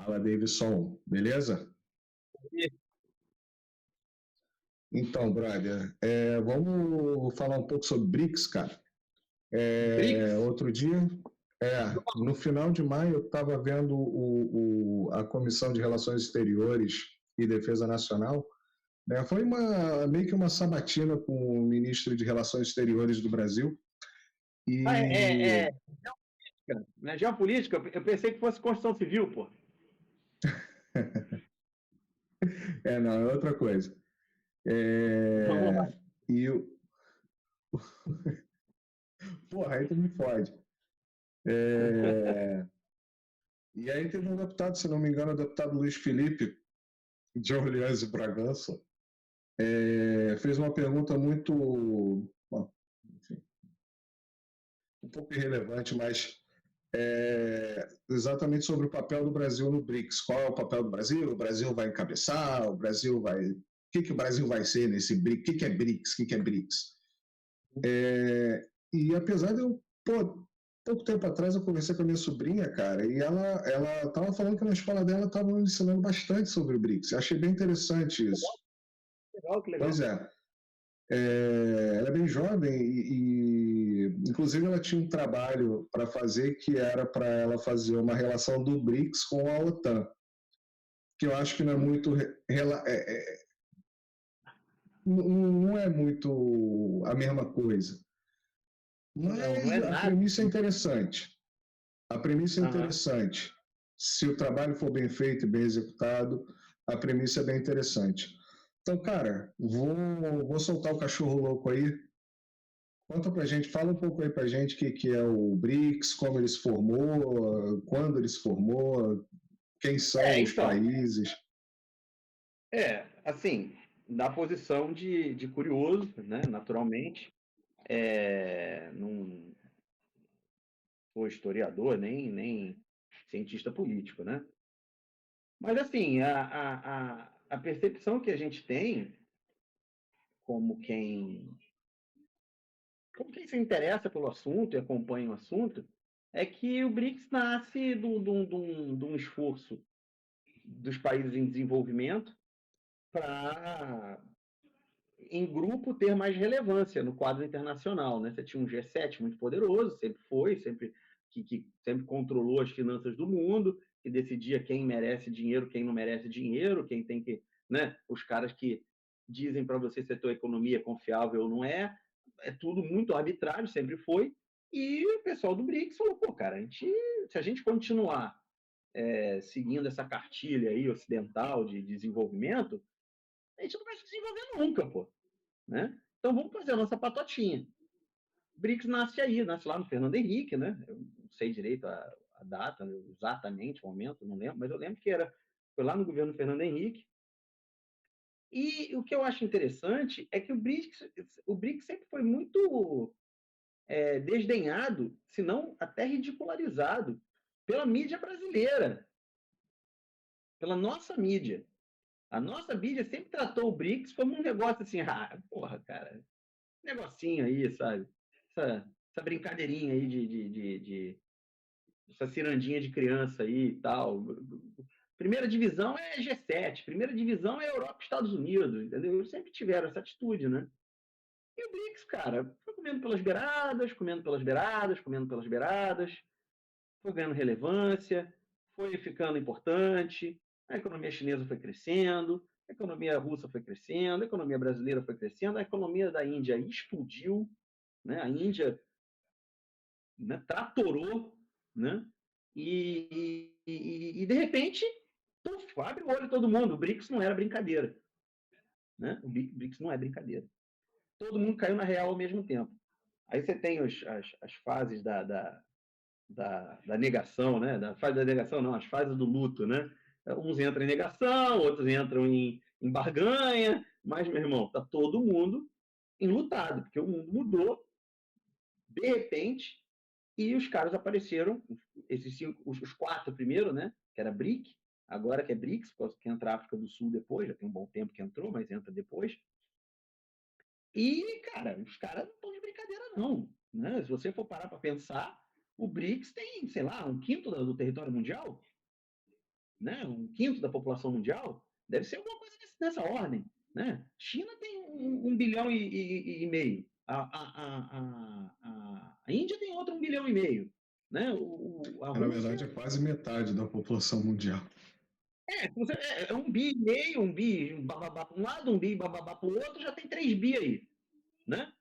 Fala, Davidson, beleza? Então, brother, vamos falar um pouco sobre BRICS, cara. BRICS? Outro dia, no final de maio, eu estava vendo a Comissão de Relações Exteriores e Defesa Nacional, né? Foi meio que uma sabatina com o ministro de Relações Exteriores do Brasil. Ah, E, geopolítica, né? Geopolítica, eu pensei que fosse Constituição Civil, pô. não, é outra coisa. Vamos lá. É, e, porra, aí tu me fode. É, E aí teve um deputado, se não me engano, o deputado Luiz Felipe, de Orleans e Bragança, fez uma pergunta muito, bom, enfim, um pouco irrelevante, mas exatamente sobre o papel do Brasil no BRICS. Qual é o papel do Brasil? O Brasil vai encabeçar? O Brasil vai... O que o Brasil vai ser nesse BRICS? O que é BRICS? O que é BRICS? E apesar de eu, pouco tempo atrás eu conversei com a minha sobrinha, cara, e ela estava falando que na escola dela estavam ensinando bastante sobre o BRICS. Eu achei bem interessante isso. Legal, que Pois legal. é. Ela é bem jovem inclusive, ela tinha um trabalho para fazer que era para ela fazer uma relação do BRICS com a OTAN, que eu acho que não é muito não é muito a mesma coisa. Não, não Mas é a nada. premissa é interessante. A premissa é Aham. interessante. Se o trabalho for bem feito e bem executado, a premissa é bem interessante. Então, cara, vou soltar o cachorro louco aí. Conta pra gente, fala um pouco aí pra gente o que é o BRICS, como ele se formou, quando ele se formou, quem são os Então, países. assim, na posição de curioso, né, naturalmente, não sou historiador, nem cientista político, né? Mas, assim, a percepção que a gente tem, como quem, como quem se interessa pelo assunto e acompanha o assunto, é que o BRICS nasce de um esforço dos países em desenvolvimento para, em grupo, ter mais relevância no quadro internacional. Né? Você tinha um G7 muito poderoso, sempre foi, que sempre controlou as finanças do mundo, que decidia quem merece dinheiro, quem não merece dinheiro, quem tem que. Né? Os caras que dizem para você se a tua economia é confiável ou não é. É tudo muito arbitrário, sempre foi. E o pessoal do BRICS falou: pô, cara, se a gente continuar seguindo essa cartilha aí ocidental de desenvolvimento, a gente não vai se desenvolver nunca, pô. Né? Então vamos fazer a nossa patotinha. BRICS nasce aí, nasce lá no Fernando Henrique, né? Eu não sei direito a data, exatamente o momento, não lembro, mas eu lembro que foi lá no governo Fernando Henrique. E o que eu acho interessante é que o BRICS sempre foi muito desdenhado, se não até ridicularizado, pela mídia brasileira, pela nossa mídia. A nossa mídia sempre tratou o BRICS como um negócio assim, porra, cara, negocinho aí, sabe? Essa brincadeirinha aí essa cirandinha de criança aí e tal. Primeira divisão é G7, primeira divisão é Europa e Estados Unidos, entendeu? Eles sempre tiveram essa atitude, né? E o BRICS, cara, foi comendo pelas beiradas, comendo pelas beiradas, comendo pelas beiradas, foi ganhando relevância, foi ficando importante, a economia chinesa foi crescendo, a economia russa foi crescendo, a economia brasileira foi crescendo, a economia da Índia explodiu, né? A Índia, né, tratorou, né? De repente, puf, abre o olho todo mundo. O BRICS não era brincadeira. Né? O BRICS não é brincadeira. Todo mundo caiu na real ao mesmo tempo. Aí você tem as fases da negação, né? Da fase da negação, não, as fases do luto, né? Uns entram em negação, outros entram em barganha, mas, meu irmão, tá todo mundo enlutado, porque o mundo mudou de repente e os caras apareceram, esses cinco, os quatro primeiro, né? Que era BRIC, agora que é BRICS, que entra a África do Sul depois, já tem um bom tempo que entrou, mas entra depois. E, cara, os caras não estão de brincadeira, não. Né? Se você for parar para pensar, o BRICS tem, sei lá, um quinto do território mundial. né? Um quinto da população mundial, deve ser alguma coisa nessa ordem, né? China tem 1,5 bilhão e meio. A Índia tem outro 1,5 bilhão, né? A Na verdade, Rússia é quase metade da população mundial. é 1,5 bi, 1 bi, bababá para um lado, 1 bi, bababá para o outro, já tem 3 bi aí, né?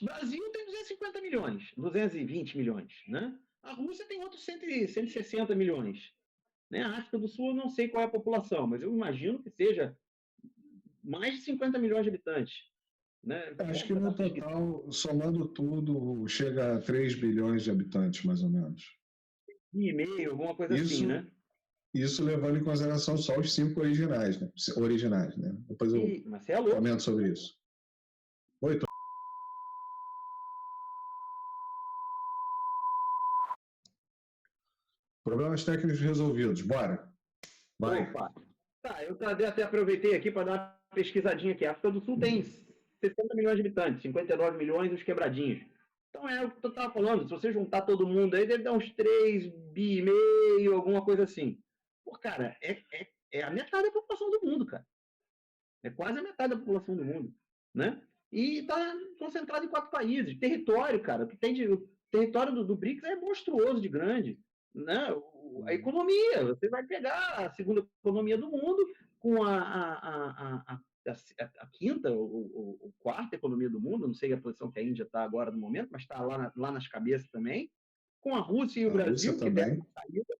O Brasil tem 250 milhões, 220 milhões, né? A Rússia tem outros 160 milhões. Né? A África do Sul, eu não sei qual é a população, mas eu imagino que seja mais de 50 milhões de habitantes. Né? Acho que Posso no dar pesquisa. total, somando tudo, chega a 3 bilhões de habitantes, mais ou menos. E meio, alguma coisa assim, Isso, né? isso levando em consideração só os 5 originais, né? Depois eu Marcelo? comento sobre isso. Oi, problemas técnicos resolvidos. Bora. Vai. Opa! Tá, eu até aproveitei aqui para dar uma pesquisadinha aqui. A África do Sul tem 60 milhões de habitantes, 59 milhões os quebradinhos. Então é o que eu estava falando, se você juntar todo mundo aí, deve dar uns 3 bi e meio, alguma coisa assim. Pô, cara, é a metade da população do mundo, cara. É quase a metade da população do mundo, né? E está concentrado em 4 países. Território, cara, o que tem de o território do BRICS é monstruoso de grande, né? A economia, você vai pegar a segunda economia do mundo com a quinta ou quarta economia do mundo, não sei a posição que a Índia está agora no momento, mas está lá nas cabeças também, com a Rússia e o A Rússia Brasil, que deram também. uma caída.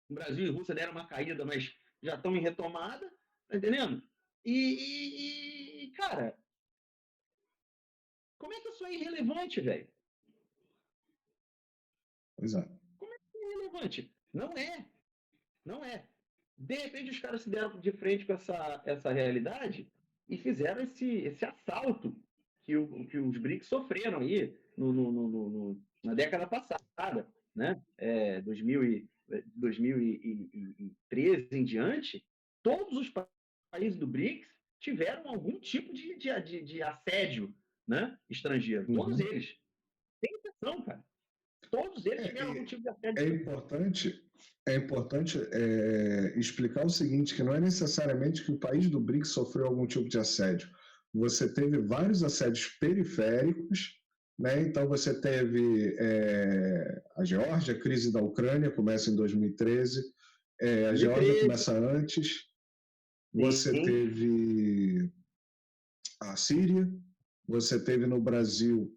O Brasil e a Rússia deram uma caída, mas já estão em retomada, tá entendendo? Cara, como é que isso é irrelevante, velho? Pois é. Como é que é irrelevante? Não é. Não é. De repente os caras se deram de frente com essa realidade e fizeram esse assalto que os BRICS sofreram aí na década passada, né? 2013 em diante, todos os países do BRICS tiveram algum tipo de assédio, né? Estrangeiro. Todos Uhum. eles. Sem exceção, cara. Todos eles tiveram algum É, tipo de assédio. é importante explicar o seguinte, que não é necessariamente que o país do BRICS sofreu algum tipo de assédio. Você teve vários assédios periféricos, né? Então você teve a Geórgia, a crise da Ucrânia começa em 2013, a Geórgia 2013, começa antes, você sim. teve a Síria, você teve no Brasil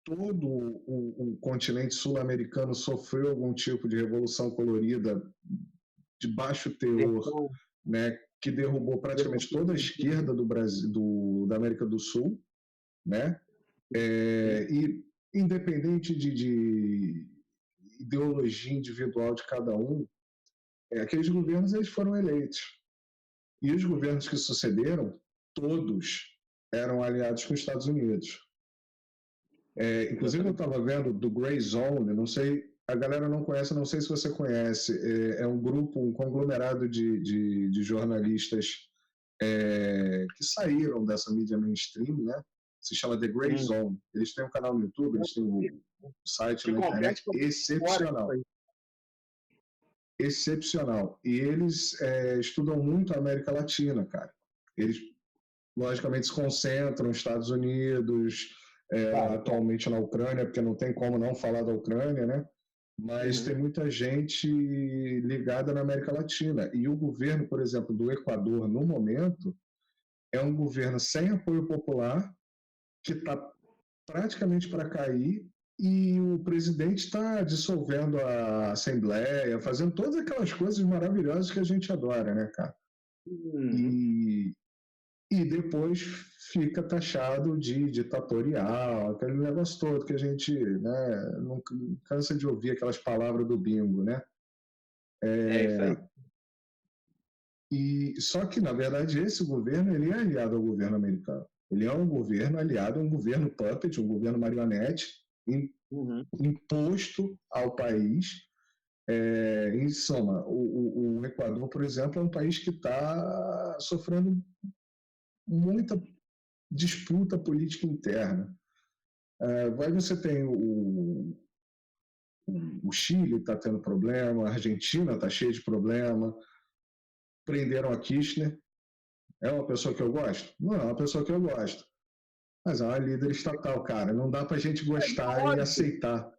todo o continente sul-americano sofreu algum tipo de revolução colorida de baixo teor, Versão, né, que derrubou versão praticamente toda a política, esquerda do Brasil, da América do Sul, né? sim. E independente de ideologia individual de cada um, aqueles governos eles foram eleitos. E os governos que sucederam, todos eram aliados com os Estados Unidos. Inclusive, eu Exatamente. estava vendo do Grey Zone, não sei, a galera não conhece, não sei se você conhece, é um grupo, um conglomerado de jornalistas que saíram dessa mídia mainstream, né? Se chama The Grey Zone. Eles têm um canal no YouTube, eles têm um site Te na confesso internet que eu tô fora disso excepcional. aí. Excepcional. E eles estudam muito a América Latina, cara. Eles, logicamente, se concentram nos Estados Unidos, Claro, claro. atualmente na Ucrânia, porque não tem como não falar da Ucrânia, né? Mas tem Uhum. muita gente ligada na América Latina. E o governo, por exemplo, do Equador, no momento, é um governo sem apoio popular, que está praticamente para cair, e o presidente está dissolvendo a Assembleia, fazendo todas aquelas coisas maravilhosas que a gente adora, né, cara? Uhum. E, e depois fica taxado de ditatorial, aquele negócio todo que a gente, né, não cansa de ouvir aquelas palavras do bingo, né? É isso aí. E só que na verdade esse governo ele é aliado ao governo americano. Ele é um governo aliado, um governo puppet, um governo marionete Uhum. imposto ao país. Em soma, o Equador, por exemplo, é um país que está sofrendo muita disputa política interna. Vai você tem O Chile está tendo problema, a Argentina está cheia de problema. Prenderam a Kirchner. É uma pessoa que eu gosto? Não é uma pessoa que eu gosto. Mas é uma líder estatal, cara. Não dá para a gente gostar e aceitar.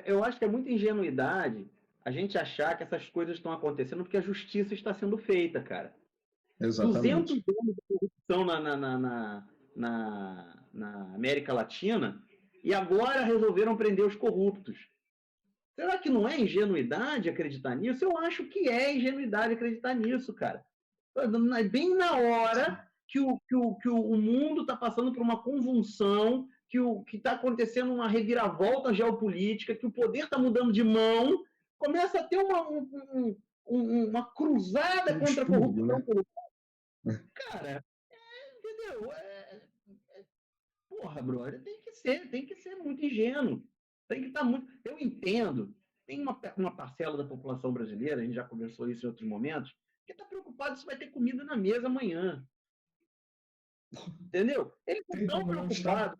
Eu acho que é muita ingenuidade a gente achar que essas coisas estão acontecendo porque a justiça está sendo feita, cara. 200 Exatamente. anos de corrupção na América Latina e agora resolveram prender os corruptos. Será que não é ingenuidade acreditar nisso? Eu acho que é ingenuidade acreditar nisso, cara. Bem na hora que o mundo está passando por uma convulsão, que está acontecendo uma reviravolta geopolítica, que o poder está mudando de mão, começa a ter uma cruzada contra a corrupção. Né? Cara, entendeu? Porra, brother, tem que ser muito ingênuo. Tem que estar muito. Eu entendo. Tem uma parcela da população brasileira, a gente já conversou isso em outros momentos, que está preocupado se vai ter comida na mesa amanhã. Entendeu? Eles não estão preocupados.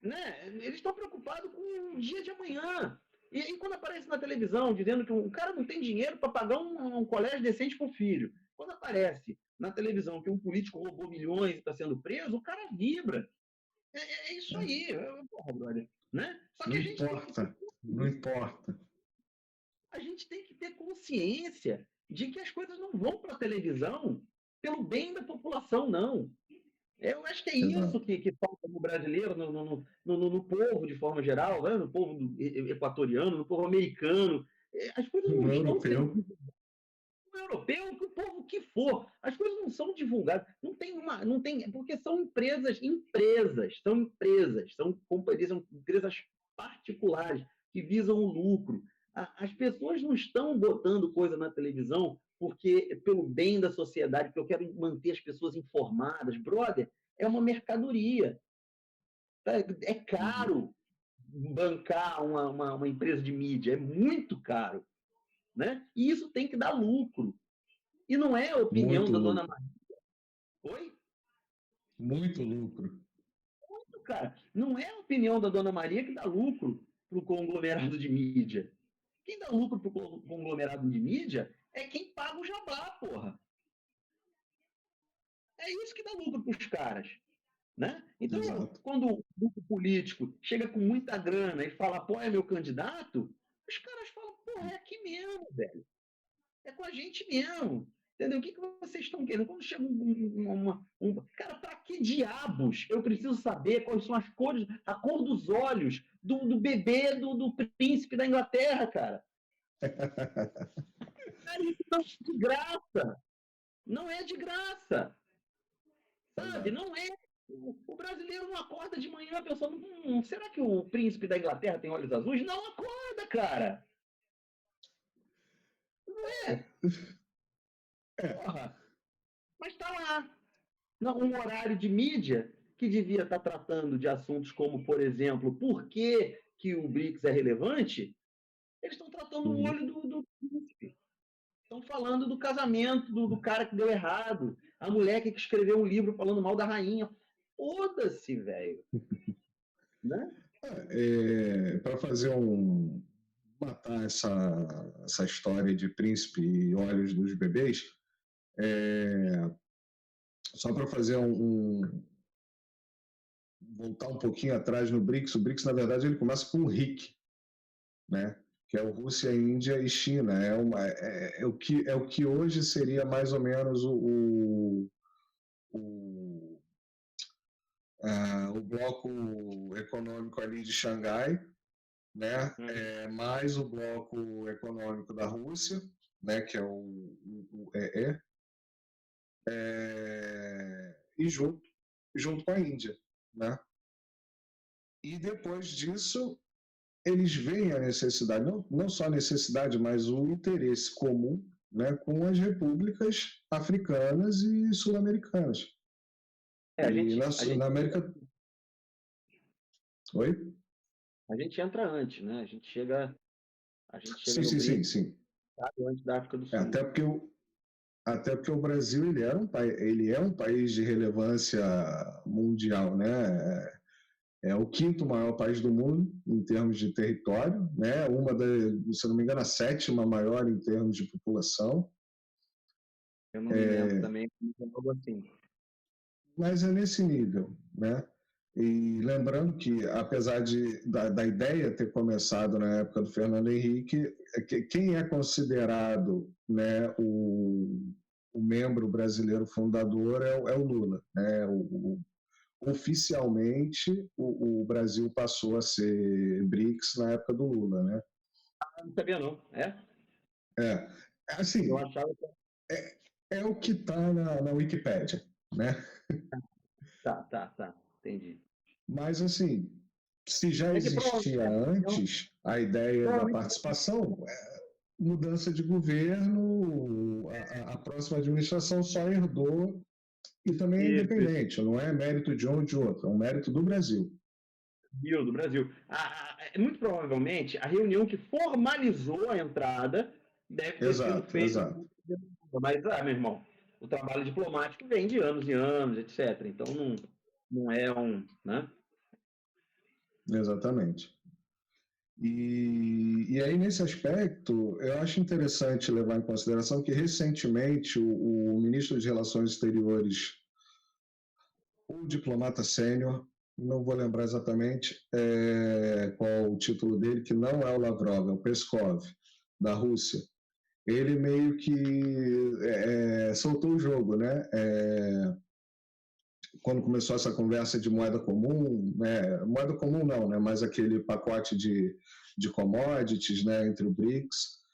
Né? Eles estão preocupados com o dia de amanhã. E aí, quando aparece na televisão dizendo que o cara não tem dinheiro para pagar um colégio decente para o filho, quando aparece na televisão que um político roubou milhões e está sendo preso, o cara vibra. É isso aí, porra, brother. Né? Só que não importa, não importa. A gente tem que ter consciência de que as coisas não vão para a televisão pelo bem da população, não. Eu acho que é isso que falta no brasileiro, no povo de forma geral, né? No povo equatoriano, no povo americano. As coisas não estão sendo no europeu, o povo que for, as coisas não são divulgadas, não tem, porque são são companhias, são empresas particulares que visam o lucro. As pessoas não estão botando coisa na televisão porque pelo bem da sociedade, porque eu quero manter as pessoas informadas, brother, é uma mercadoria. É caro bancar uma empresa de mídia, é muito caro, né? E isso tem que dar lucro. E não é a opinião muito da lucro. dona Maria. Oi? Muito lucro. Muito, cara. Não é a opinião da dona Maria que dá lucro para o conglomerado de mídia. Quem dá lucro para o conglomerado de mídia é quem paga o jabá, porra. É isso que dá lucro para os caras. Né? Então, Exato. quando o grupo político chega com muita grana e fala, pô, é meu candidato, os caras falam, porra, é aqui mesmo, velho. É com a gente mesmo. Entendeu? O que vocês estão querendo? Quando chega Cara, para que diabos eu preciso saber quais são as cores, a cor dos olhos do bebê do príncipe da Inglaterra, cara? Cara, isso não é de graça. Não é de graça. Sabe? Não é. O brasileiro não acorda de manhã pensando, será que o príncipe da Inglaterra tem olhos azuis? Não acorda, cara. Não é. Porra. Mas está lá. Um horário de mídia que devia estar tratando de assuntos como, por exemplo, por que o BRICS é relevante, eles estão tratando o olho do príncipe. Estão falando do casamento do cara que deu errado, a mulher que escreveu um livro falando mal da rainha. Foda-se, velho. Né? Para fazer matar essa história de príncipe e olhos dos bebês, só para fazer voltar um pouquinho atrás no BRICS, o BRICS, na verdade, ele começa com o RIC, né? Que é o Rússia, Índia e China. É o que hoje seria mais ou menos o bloco econômico ali de Xangai, né? Mais o bloco econômico da Rússia, né? Que é o EE, e junto com a Índia, né? E depois disso eles veem a necessidade, não só a necessidade, mas o interesse comum, né, com as repúblicas africanas e sul-americanas. Na América... Oi? A gente entra antes, né? A gente chega sim, no BRICS, sim. Antes da África do Sul. Até porque o Brasil ele é um país de relevância mundial, né? É o quinto maior país do mundo em termos de território, né? Se não me engano, a sétima maior em termos de população. Eu não me lembro também, algo assim. Mas é nesse nível, né? E lembrando que, apesar da ideia ter começado na época do Fernando Henrique, quem é considerado, né, o membro brasileiro fundador é o Lula, né? Oficialmente, o Brasil passou a ser BRICS na época do Lula, né? Não sabia, não. É? É, Eu assim, achava que. é o que está na Wikipédia, né? Tá. Entendi. Mas, assim, se já É que existia antes a ideia da provavelmente participação, mudança de governo, a próxima administração só herdou e também é isso, independente, não é mérito de um ou de outro, é um mérito do Brasil. do Brasil. Muito provavelmente, a reunião que formalizou a entrada deve ter sido Exato, feita. exato. Mas, meu irmão, o trabalho diplomático vem de anos e anos, etc. Então, não é um. Né? Exatamente. E aí, nesse aspecto, eu acho interessante levar em consideração que, recentemente, o ministro de Relações Exteriores, o diplomata sênior, não vou lembrar exatamente qual o título dele, que não é o Lavrov, é o Peskov, da Rússia. Ele meio que soltou o jogo, né? Quando começou essa conversa de moeda comum, né? Moeda comum não, né? Mas aquele pacote de commodities, né? Entre o BRICS,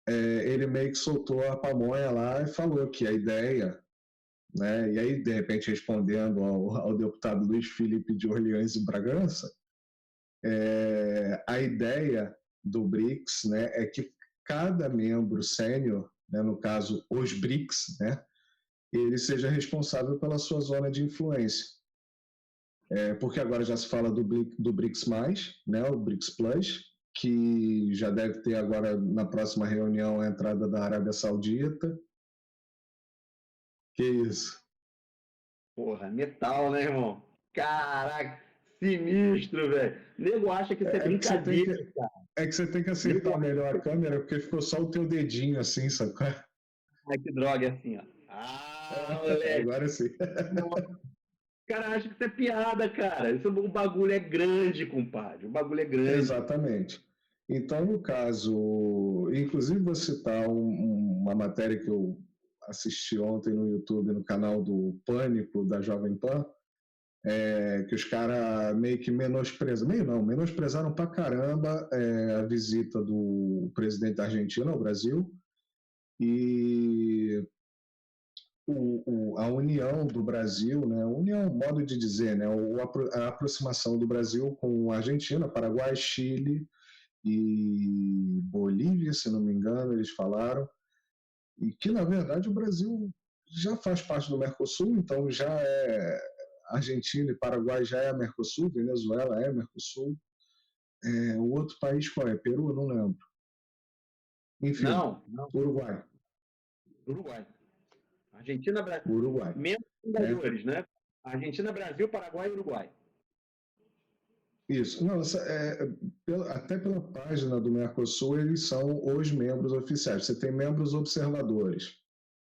ele meio que soltou a pamonha lá e falou que a ideia, né? E aí, de repente, respondendo ao deputado Luiz Felipe de Orleans e Bragança, a ideia do BRICS, né, é que cada membro sênior, né, no caso os BRICS, né, ele seja responsável pela sua zona de influência. Porque agora já se fala do BRICS+, né, o BRICS Plus, que já deve ter agora na próxima reunião a entrada da Arábia Saudita. Que isso? Porra, metal, né, irmão? Caraca, sinistro, velho. Nego acha que isso é É que você tem brincadeira, que, cara. é que você tem que Nego acertar acha melhor a câmera, porque ficou só o teu dedinho assim, sabe? que droga é assim, ó. Moleque. Agora sim. Nossa, o cara acha que isso é piada, cara. O bagulho é grande, compadre. O bagulho é grande. Exatamente. Então, no caso, inclusive vou citar uma matéria que eu assisti ontem no YouTube, no canal do Pânico, da Jovem Pan, que os caras meio que menosprezam, meio não, menosprezaram pra caramba a visita do presidente da Argentina ao Brasil e a união do Brasil, né, união, modo de dizer, né, a aproximação do Brasil com a Argentina, Paraguai, Chile e Bolívia, se não me engano, eles falaram, e que, na verdade, o Brasil já faz parte do Mercosul, então já é Argentina e Paraguai já é Mercosul, Venezuela é Mercosul. O outro país qual é? Peru? Eu não lembro. Enfim, Não. Uruguai. Uruguai. Argentina, Brasil. Uruguai. Membros Né? fundadores, né? Argentina, Brasil, Paraguai e Uruguai. Isso. Não, até pela página do Mercosul, eles são os membros oficiais. Você tem membros observadores,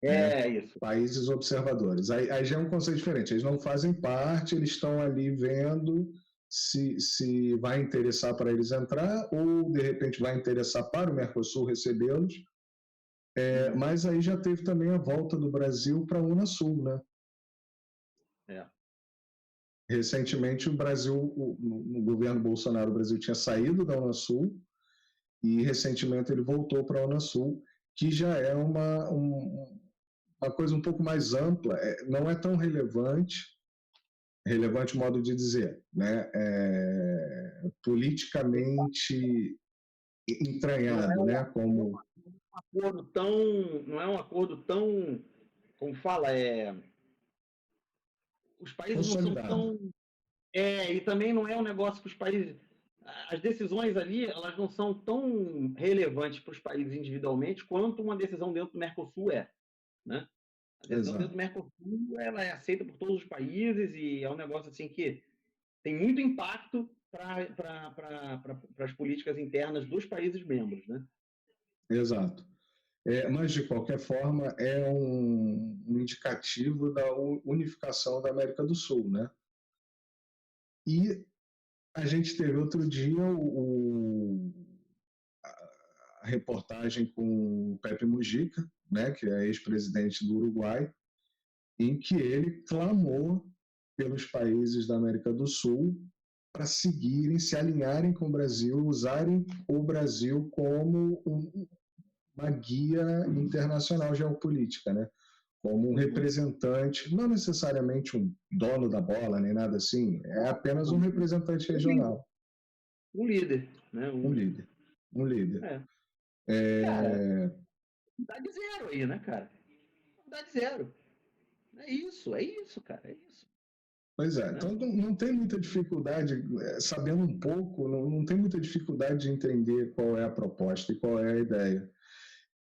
né? Isso. Países observadores. Aí já é um conceito diferente. Eles não fazem parte, eles estão ali vendo se vai interessar para eles entrar ou, de repente, vai interessar para o Mercosul recebê-los. Mas aí já teve também a volta do Brasil para a Unasul, né? Recentemente, o Brasil, no governo Bolsonaro, o Brasil tinha saído da Unasul e recentemente ele voltou para a Unasul, que já é uma coisa um pouco mais ampla, não é tão relevante modo de dizer, né? Politicamente Não é entranhado, né? Como acordo tão. Não é um acordo tão. Como fala? Os países não são consolidado. tão. E também não é um negócio que os países. As decisões ali, elas não são tão relevantes para os países individualmente quanto uma decisão dentro do Mercosul é. Né? A decisão dentro do Exato. Mercosul ela é aceita por todos os países e é um negócio assim que tem muito impacto para as políticas internas dos países membros, né? Exato. Mas, de qualquer forma, é um indicativo da unificação da América do Sul, né? E a gente teve outro dia a reportagem com o Pepe Mujica, né, que é ex-presidente do Uruguai, em que ele clamou pelos países da América do Sul para seguirem, se alinharem com o Brasil, usarem o Brasil como uma guia internacional geopolítica, né? Como um representante, não necessariamente um dono da bola, nem nada assim, é apenas um representante regional. Um líder, né? Um líder. Um líder. Cara, dá de zero aí, né, cara? Dá de zero. É isso, cara, é isso. Pois é, então não tem muita dificuldade, sabendo um pouco, não tem muita dificuldade de entender qual é a proposta e qual é a ideia.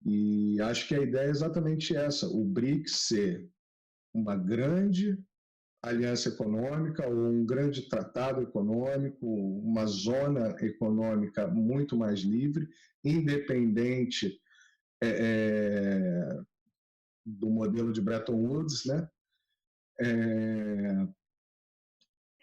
E acho que a ideia é exatamente essa: o BRICS ser uma grande aliança econômica ou um grande tratado econômico, uma zona econômica muito mais livre, independente do modelo de Bretton Woods, né?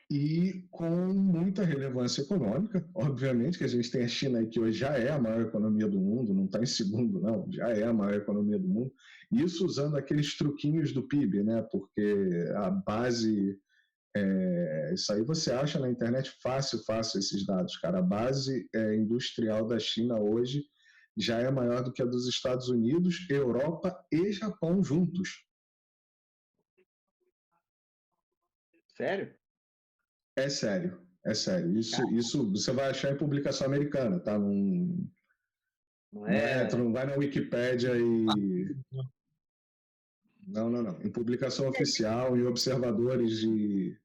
E com muita relevância econômica, obviamente, que a gente tem a China aí, que hoje já é a maior economia do mundo, não está em segundo, não, já é a maior economia do mundo, isso usando aqueles truquinhos do PIB, né? Porque a base, isso aí você acha na internet fácil esses dados, cara. A base industrial da China hoje já é maior do que a dos Estados Unidos, Europa e Japão juntos. Sério? É sério, é sério. Isso você vai achar em publicação americana, tá? Tu não vai na Wikipédia e. Não. Em publicação oficial e observadores de.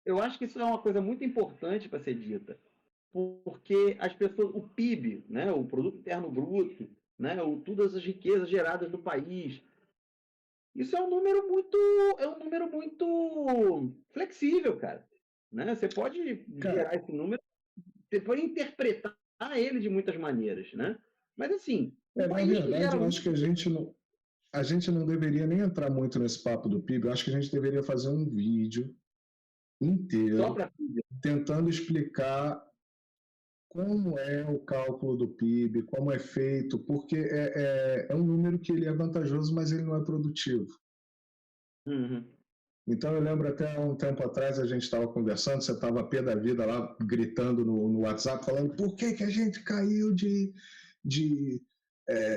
Eu acho que isso é uma coisa muito importante para ser dita, porque as pessoas, o PIB, né, o Produto Interno Bruto, né, todas as riquezas geradas no país, isso é um número muito flexível, cara. Né? Você pode gerar esse número, você pode interpretar ele de muitas maneiras, né? Mas assim, um Na país que verdade, gera eu acho que a gente não deveria nem entrar muito nesse papo do PIB. Eu acho que a gente deveria fazer um vídeo inteiro tentando explicar como é o cálculo do PIB, como é feito, porque é um número que ele é vantajoso, mas ele não é produtivo. Uhum. Então eu lembro até um tempo atrás a gente estava conversando, você estava pé da vida lá, gritando no WhatsApp, falando por que a gente caiu de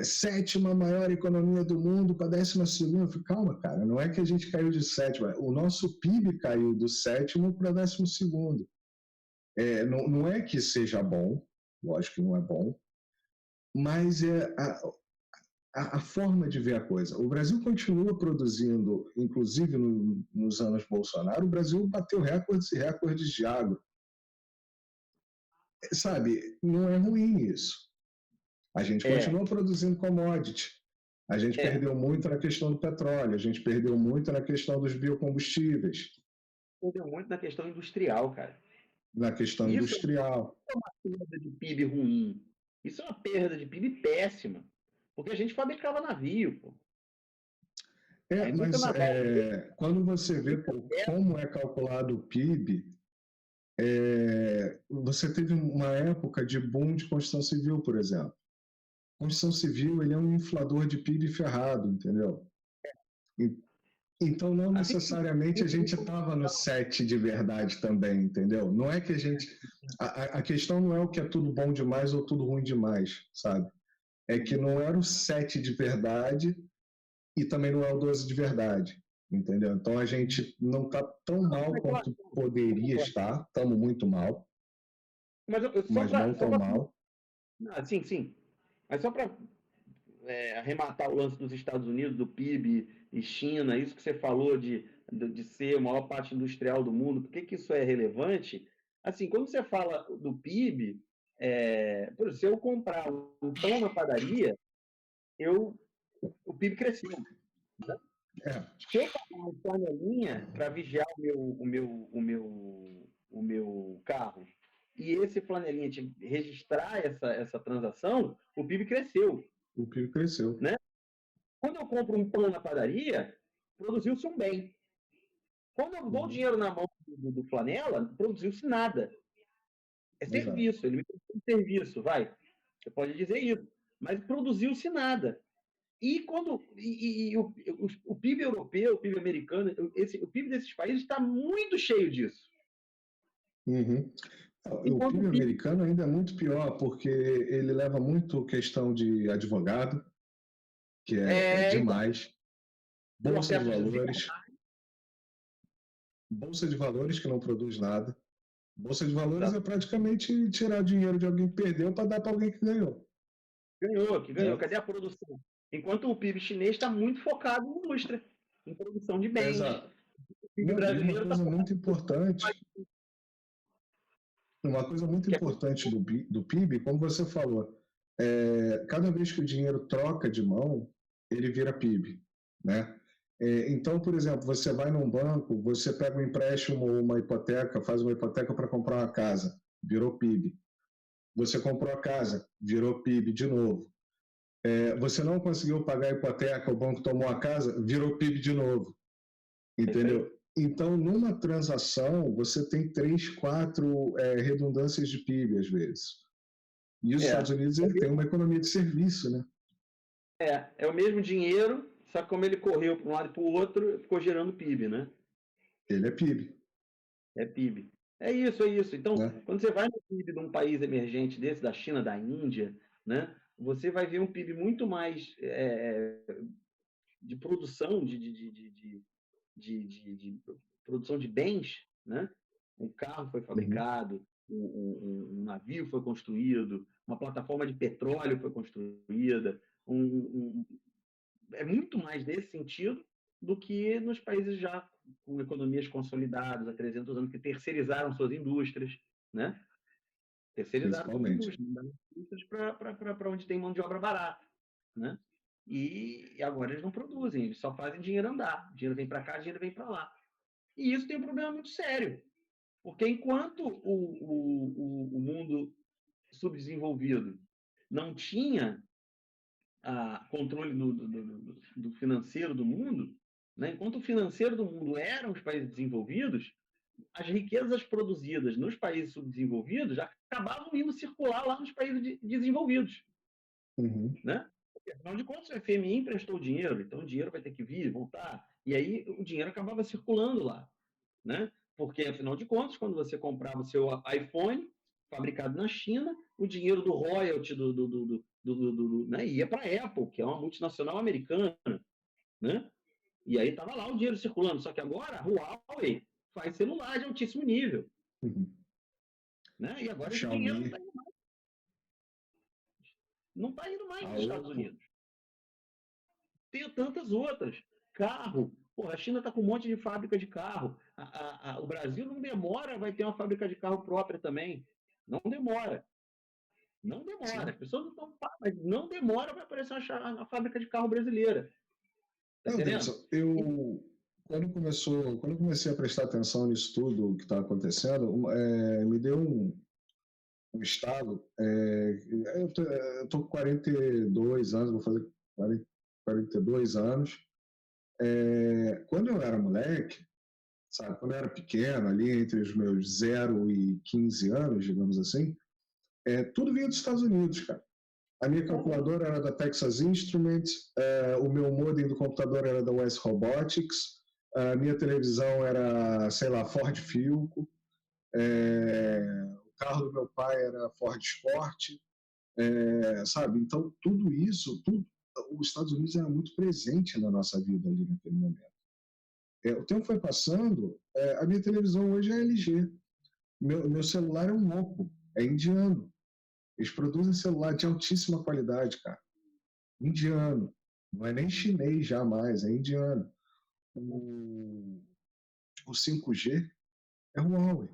sétima maior economia do mundo para 12ª. Eu falei, calma, cara, não é que a gente caiu de sétima, o nosso PIB caiu do sétimo para 12º. Não é que seja bom, lógico que não é bom, mas a forma de ver a coisa. O Brasil continua produzindo, inclusive nos anos Bolsonaro, o Brasil bateu recordes e recordes de agro. Sabe, não é ruim isso. A gente continua produzindo commodity. A gente perdeu muito na questão do petróleo, a gente perdeu muito na questão dos biocombustíveis. Perdeu muito na questão industrial, cara. Na questão industrial. Isso é uma perda de PIB ruim. Isso é uma perda de PIB péssima. Porque a gente fabricava navio, pô. Mas quando você vê como é calculado o PIB, você teve uma época de boom de construção civil, por exemplo. Construção civil ele é um inflador de PIB ferrado, entendeu? Então, não necessariamente a gente estava no 7 de verdade também, entendeu? Não é que a gente... A questão não é o que é tudo bom demais ou tudo ruim demais, sabe? É que não era o 7 de verdade e também não é o 12 de verdade, entendeu? Então, a gente não está tão mal quanto poderia estar, estamos muito mal, mas não tão mal. Sim. Mas só para arrematar o lance dos Estados Unidos, do PIB e China, isso que você falou de ser a maior parte industrial do mundo, por que isso é relevante? Assim, quando você fala do PIB, por exemplo, se eu comprar um pão na padaria, o PIB cresceu. Né? Se eu pagar uma panelinha para vigiar o o meu carro e esse flanelinha registrar essa transação, o PIB cresceu. O PIB cresceu. Né? Quando eu compro um pão na padaria, produziu-se um bem. Quando eu dou o dinheiro na mão do flanela, produziu-se nada. É serviço, ele me produziu um serviço, vai. Você pode dizer isso. Mas produziu-se nada. E o PIB europeu, o PIB americano, o PIB desses países está muito cheio disso. Uhum. O PIB americano ainda é muito pior, porque ele leva muito questão de advogado, que é demais. Bolsa de valores. Bolsa de valores que não produz nada. Bolsa de valores é praticamente tirar dinheiro de alguém que perdeu para dar para alguém que ganhou. Ganhou. Cadê a produção? Enquanto o PIB chinês está muito focado em indústria, em produção de bens. Exato. O PIB brasileiro uma coisa muito importante. Uma coisa muito importante do PIB, como você falou, cada vez que o dinheiro troca de mão, ele vira PIB, né? Então, por exemplo, você vai num banco, você pega um empréstimo ou uma hipoteca, faz uma hipoteca para comprar uma casa, virou PIB. Você comprou a casa, virou PIB de novo. Você não conseguiu pagar a hipoteca, o banco tomou a casa, virou PIB de novo. Entendeu? Então, numa transação, você tem 3, 4 redundâncias de PIB, às vezes. E os Estados Unidos ele tem uma economia de serviço, né? É o mesmo dinheiro, só que como ele correu para um lado e para o outro, ficou gerando PIB, né? Ele é PIB. É PIB. É isso. Então, quando você vai no PIB de um país emergente desse, da China, da Índia, né? Você vai ver um PIB muito mais de produção, de produção de bens, né? Um carro foi fabricado, um navio foi construído, uma plataforma de petróleo foi construída, é muito mais nesse sentido do que nos países já com economias consolidadas há 300 anos, que terceirizaram suas indústrias, né? Terceirizaram suas indústrias para onde tem mão de obra barata, né? E agora eles não produzem, eles só fazem dinheiro andar. Dinheiro vem para cá, dinheiro vem para lá. E isso tem um problema muito sério, porque enquanto o mundo subdesenvolvido não tinha controle do financeiro do mundo, né? Enquanto o financeiro do mundo eram os países desenvolvidos, as riquezas produzidas nos países subdesenvolvidos acabavam indo circular lá nos países desenvolvidos. Né? Porque, afinal de contas, o FMI emprestou dinheiro, então o dinheiro vai ter que vir, voltar, e aí o dinheiro acabava circulando lá. Né? Porque, afinal de contas, quando você comprava o seu iPhone, fabricado na China, o dinheiro do royalty né, ia para a Apple, que é uma multinacional americana. Né? E aí estava lá o dinheiro circulando. Só que agora a Huawei faz celular de altíssimo nível. Né? E agora esse dinheiro não está indo mais. Não está indo mais para os Estados Unidos. Tem tantas outras. Carro. Pô, a China está com um monte de fábrica de carro. O Brasil não demora, vai ter uma fábrica de carro própria também. Não demora. Não demora. Sim. As pessoas não estão. Mas não demora para aparecer a fábrica de carro brasileira. Tá Anderson, quando eu comecei a prestar atenção nisso tudo que está acontecendo, me deu um estalo. Eu tô com 42 anos, vou fazer 42 anos. Quando eu era moleque, sabe, quando eu era pequeno, ali entre os meus 0 e 15 anos, digamos assim, tudo vinha dos Estados Unidos, cara. A minha calculadora era da Texas Instruments, o meu modem do computador era da West Robotics, a minha televisão era, sei lá, Ford Filco, o carro do meu pai era Ford Sport, sabe? Então, tudo isso, os Estados Unidos era muito presente na nossa vida ali naquele momento. O tempo foi passando, a minha televisão hoje é LG, meu celular é um Oppo, é indiano. Eles produzem celular de altíssima qualidade, cara. Indiano. Não é nem chinês jamais, é indiano. O 5G é Huawei.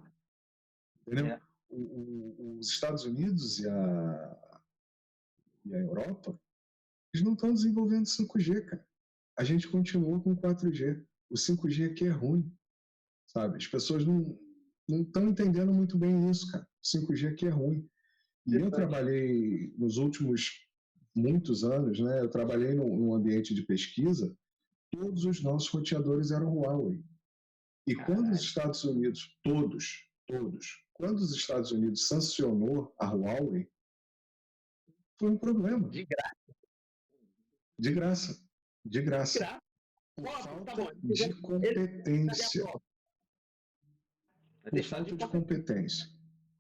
Entendeu? Os Estados Unidos e a Europa, eles não estão desenvolvendo 5G, cara. A gente continua com 4G. O 5G aqui é ruim, sabe? As pessoas não não estão entendendo muito bem isso, cara. 5G aqui é ruim. E eu trabalhei nos últimos muitos anos, né? Eu trabalhei num ambiente de pesquisa, todos os nossos roteadores eram Huawei. E quando os Estados Unidos, quando os Estados Unidos sancionou a Huawei, foi um problema. De graça. De graça. De graça. De graça. Por falta tá de competência. Por falta de competência.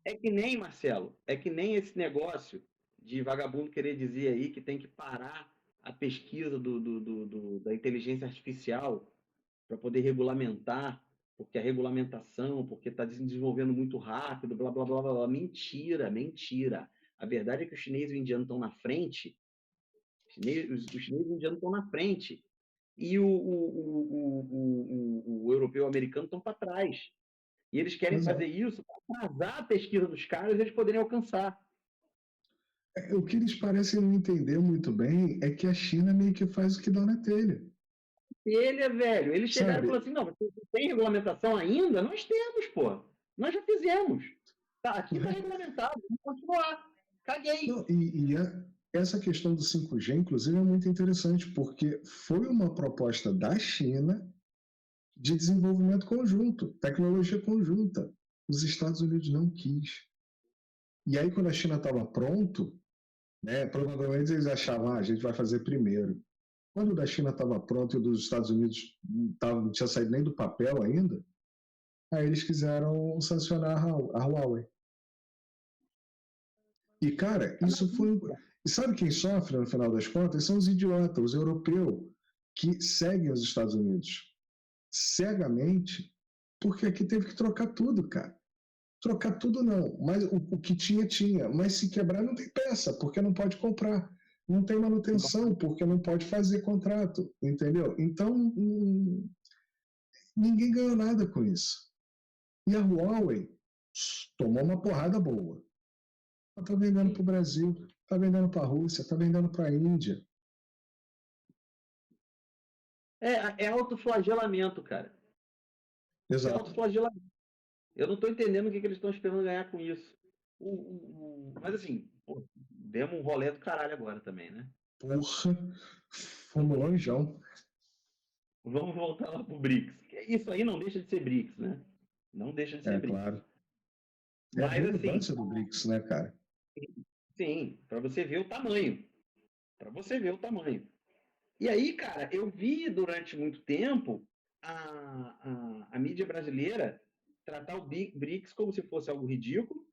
É que nem, Marcelo, é que nem esse negócio de vagabundo querer dizer aí que tem que parar a pesquisa da inteligência artificial para poder regulamentar, porque a regulamentação, porque está desenvolvendo muito rápido, blá, blá, blá, blá, blá. Mentira, mentira. A verdade é que os chineses e os indianos estão na frente, os chineses e os indianos estão na frente, e o europeu e o americano estão para trás. E eles querem fazer isso para atrasar a pesquisa dos caras e eles poderem alcançar. O que eles parecem não entender muito bem é que a China meio que faz o que dá na telha. Telha, velho. Eles chegaram e falaram assim, não, você tem regulamentação ainda? Nós temos, pô. Nós já fizemos. Tá, aqui está regulamentado, vamos continuar. Caguei. Não, essa questão do 5G, inclusive, é muito interessante, porque foi uma proposta da China de desenvolvimento conjunto, tecnologia conjunta. Os Estados Unidos não quis. E aí, quando a China estava pronto, né, provavelmente eles achavam, a gente vai fazer primeiro. Quando o da China estava pronto e o dos Estados Unidos não tinha saído nem do papel ainda, aí eles quiseram sancionar a Huawei. E, cara, isso foi... E sabe quem sofre, no final das contas? São os idiotas, os europeus, que seguem os Estados Unidos cegamente, porque aqui teve que trocar tudo, cara. Trocar tudo não, mas o que tinha. Mas se quebrar não tem peça, porque não pode comprar. Não tem manutenção, porque não pode fazer contrato, entendeu? Então, ninguém ganhou nada com isso. E a Huawei tomou uma porrada boa. Ela está vendendo para o Brasil, está vendendo para a Rússia, está vendendo para a Índia. É autoflagelamento, cara. Exato. É autoflagelamento. Eu não estou entendendo o que eles estão esperando ganhar com isso. Mas assim, pô, demos um rolê do caralho agora também, né? Porra, fomos longeão. Vamos voltar lá pro BRICS. Isso aí não deixa de ser BRICS, né? Não deixa de ser BRICS. Claro. É a relevância do BRICS, né, cara? Sim, para você ver o tamanho. Para você ver o tamanho. E aí, cara, eu vi durante muito tempo a mídia brasileira tratar o BRICS como se fosse algo ridículo,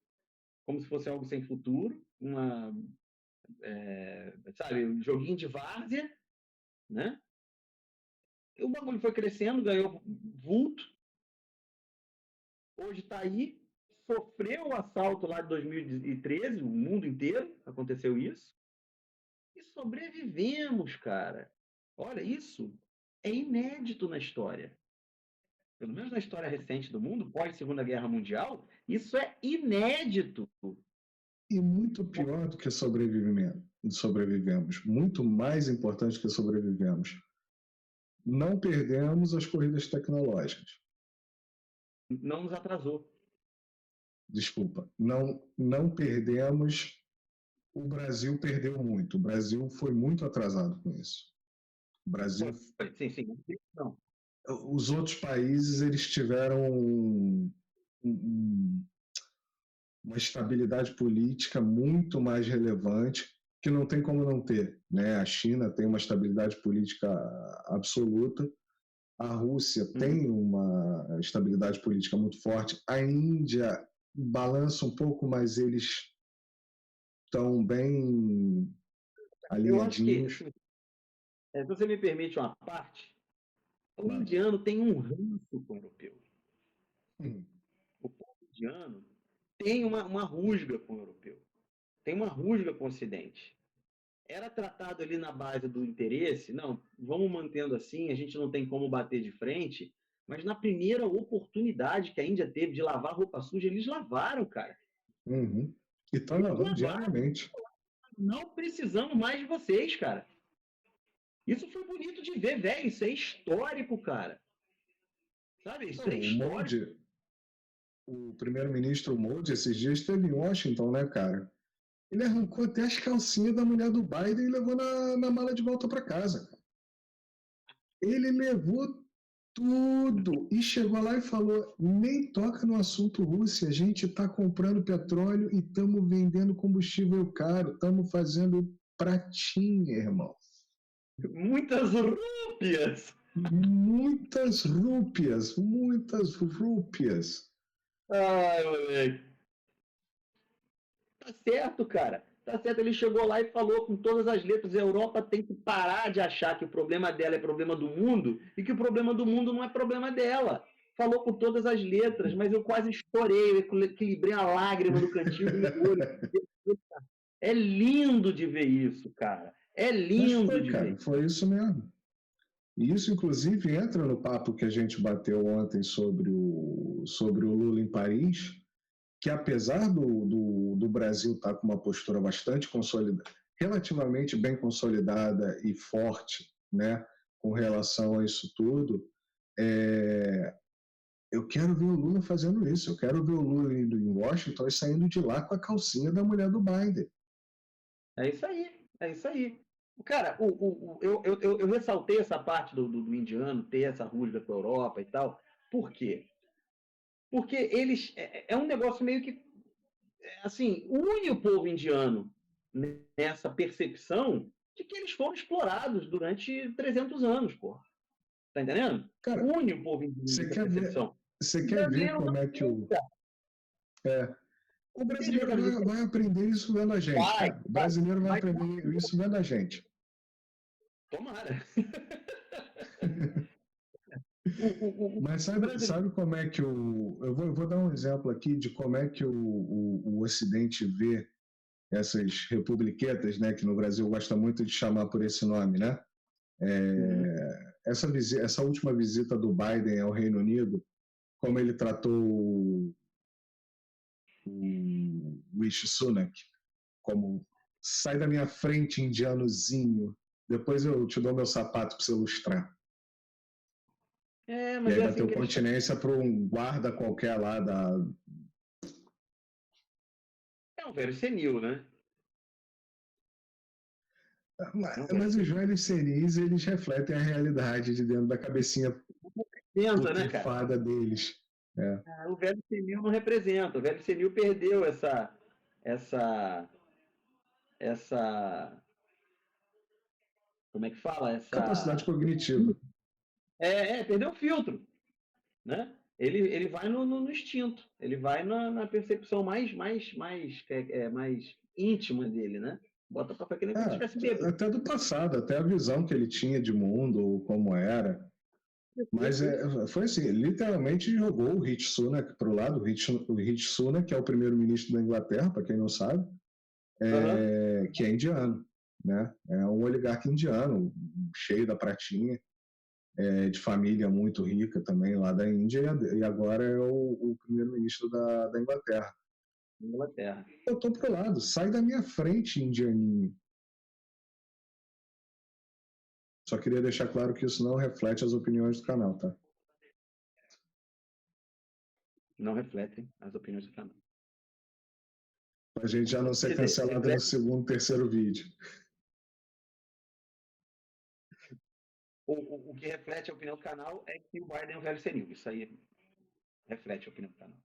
como se fosse algo sem futuro, sabe, um joguinho de várzea, né? E o bagulho foi crescendo, ganhou vulto. Hoje está aí, sofreu o assalto lá de 2013, o mundo inteiro aconteceu isso. E sobrevivemos, cara. Olha, isso é inédito na história. Pelo menos na história recente do mundo, pós-Segunda Guerra Mundial, isso é inédito. E muito pior do que sobrevivemos. Muito mais importante que sobrevivemos. Não perdemos as corridas tecnológicas. Não nos atrasou. Desculpa. Não perdemos. O Brasil perdeu muito. O Brasil foi muito atrasado com isso. O Brasil... Sim. Não. Os outros países, eles tiveram uma estabilidade política muito mais relevante, que não tem como não ter, né? A China tem uma estabilidade política absoluta, a Rússia tem uma estabilidade política muito forte, a Índia balança um pouco, mas eles estão bem alinhadinhos. Eu acho que, se você me permite uma parte, o indiano tem um ranço com o europeu. O povo indiano tem uma rusga com o europeu. Tem uma rusga com o Ocidente. Era tratado ali na base do interesse, não, vamos mantendo assim, a gente não tem como bater de frente, mas na primeira oportunidade que a Índia teve de lavar roupa suja, eles lavaram, cara. E estão lavando diariamente. Não precisamos mais de vocês, cara. Isso foi bonito de ver, velho. Isso é histórico, cara. Sabe? Isso é histórico. o primeiro-ministro Modi, esses dias, esteve em Washington, né, cara? Ele arrancou até as calcinhas da mulher do Biden e levou na mala de volta para casa. Ele levou tudo e chegou lá e falou: nem toca no assunto Rússia, a gente está comprando petróleo e estamos vendendo combustível caro, estamos fazendo pratinha, irmão. Muitas rúpias! Muitas rúpias, muitas rúpias. Ai, moleque. Tá certo, cara. Tá certo. Ele chegou lá e falou com todas as letras: a Europa tem que parar de achar que o problema dela é problema do mundo e que o problema do mundo não é problema dela. Falou com todas as letras, mas eu quase chorei, eu equilibrei a lágrima no cantinho do meu olho. É lindo de ver isso, cara. É lindo de ver. Foi isso mesmo. E isso, inclusive, entra no papo que a gente bateu ontem sobre o Lula em Paris, que apesar do Brasil estar com uma postura bastante consolidada, relativamente bem consolidada e forte, né, com relação a isso tudo, eu quero ver o Lula fazendo isso. Eu quero ver o Lula indo em Washington e saindo de lá com a calcinha da mulher do Biden. É isso aí, é isso aí. Cara, eu ressaltei essa parte do indiano ter essa rusga com a Europa e tal. Por quê? Porque eles. É um negócio meio que. Assim, une o povo indiano nessa percepção de que eles foram explorados durante 300 anos, pô. Tá entendendo? Cara, une o povo indiano nessa percepção. Você quer ver como é que o. O brasileiro vai aprender isso vendo a gente, cara. O brasileiro vai aprender isso vendo a gente. Tomara. Mas sabe como é que eu vou dar um exemplo aqui de como é que o Ocidente vê essas republiquetas, né, que no Brasil gosta muito de chamar por esse nome, né? Essa última visita do Biden ao Reino Unido, como ele tratou o Rishi Sunak, como sai da minha frente, indianozinho, depois eu te dou meu sapato para você lustrar. Mas e aí bateu continência para um guarda qualquer lá da... É um velho senil, né? Mas os velhos senis, eles refletem a realidade de dentro da cabecinha putrefada, né, deles. O velho senil não representa. O velho senil perdeu essa como é que fala? Essa capacidade cognitiva. Perdeu o filtro, né? Ele vai no instinto, ele vai na percepção mais íntima dele, né? Bota para aquele que estivesse bêbado. Até do passado, até a visão que ele tinha de mundo, como era. Mas foi assim, literalmente jogou o Rishi Sunak para o lado. O Rishi Sunak, que é o primeiro-ministro da Inglaterra, para quem não sabe, que é indiano, né? É um oligarca indiano, cheio da pratinha, de família muito rica também lá da Índia, e agora é o primeiro-ministro da Inglaterra. Eu tô pro lado, sai da minha frente, indianinho. Só queria deixar claro que isso não reflete as opiniões do canal, tá? Não refletem as opiniões do canal. Pra gente já não ser cancelado no segundo, terceiro vídeo. O que reflete a opinião do canal é que o Biden é um velho senil. Isso aí reflete a opinião do canal.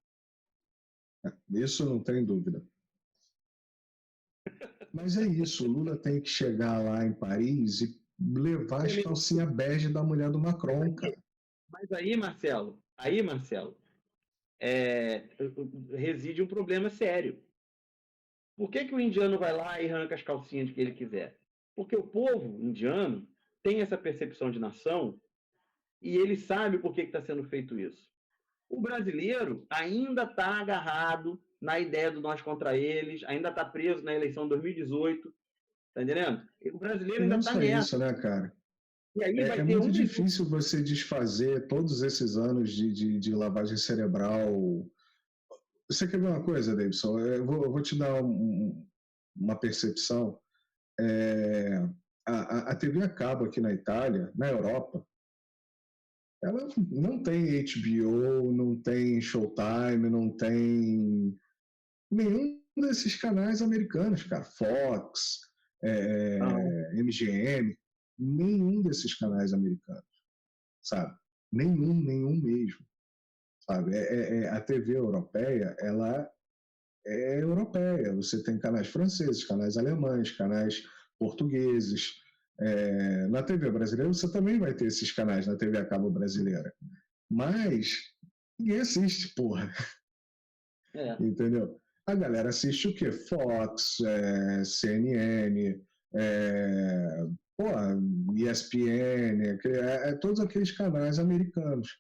Isso não tem dúvida. Mas é isso, o Lula tem que chegar lá em Paris e levar as calcinhas bege da mulher do Macron, cara. Mas aí, Marcelo, reside um problema sério. Por que o indiano vai lá e arranca as calcinhas que ele quiser? Porque o povo indiano tem essa percepção de nação e ele sabe por que está sendo feito isso. O brasileiro ainda está agarrado na ideia do nós contra eles, ainda está preso na eleição de 2018, tá entendendo? O brasileiro ainda está nessa. É isso, né, cara? E aí é muito difícil você desfazer todos esses anos de lavagem cerebral. Você quer ver uma coisa, Davidson? Eu vou te dar uma percepção. A TV a cabo aqui na Itália, na Europa, ela não tem HBO, não tem Showtime, não tem nenhum desses canais americanos, cara. Fox, Não. MGM, nenhum desses canais americanos, sabe? Nenhum mesmo, sabe? A TV europeia, ela é europeia. Você tem canais franceses, canais alemães, canais portugueses. Na TV brasileira você também vai ter esses canais na TV a cabo brasileira. Mas ninguém assiste, porra. É. Entendeu? A galera assiste o quê? Fox, CNN, porra, ESPN, todos aqueles canais americanos.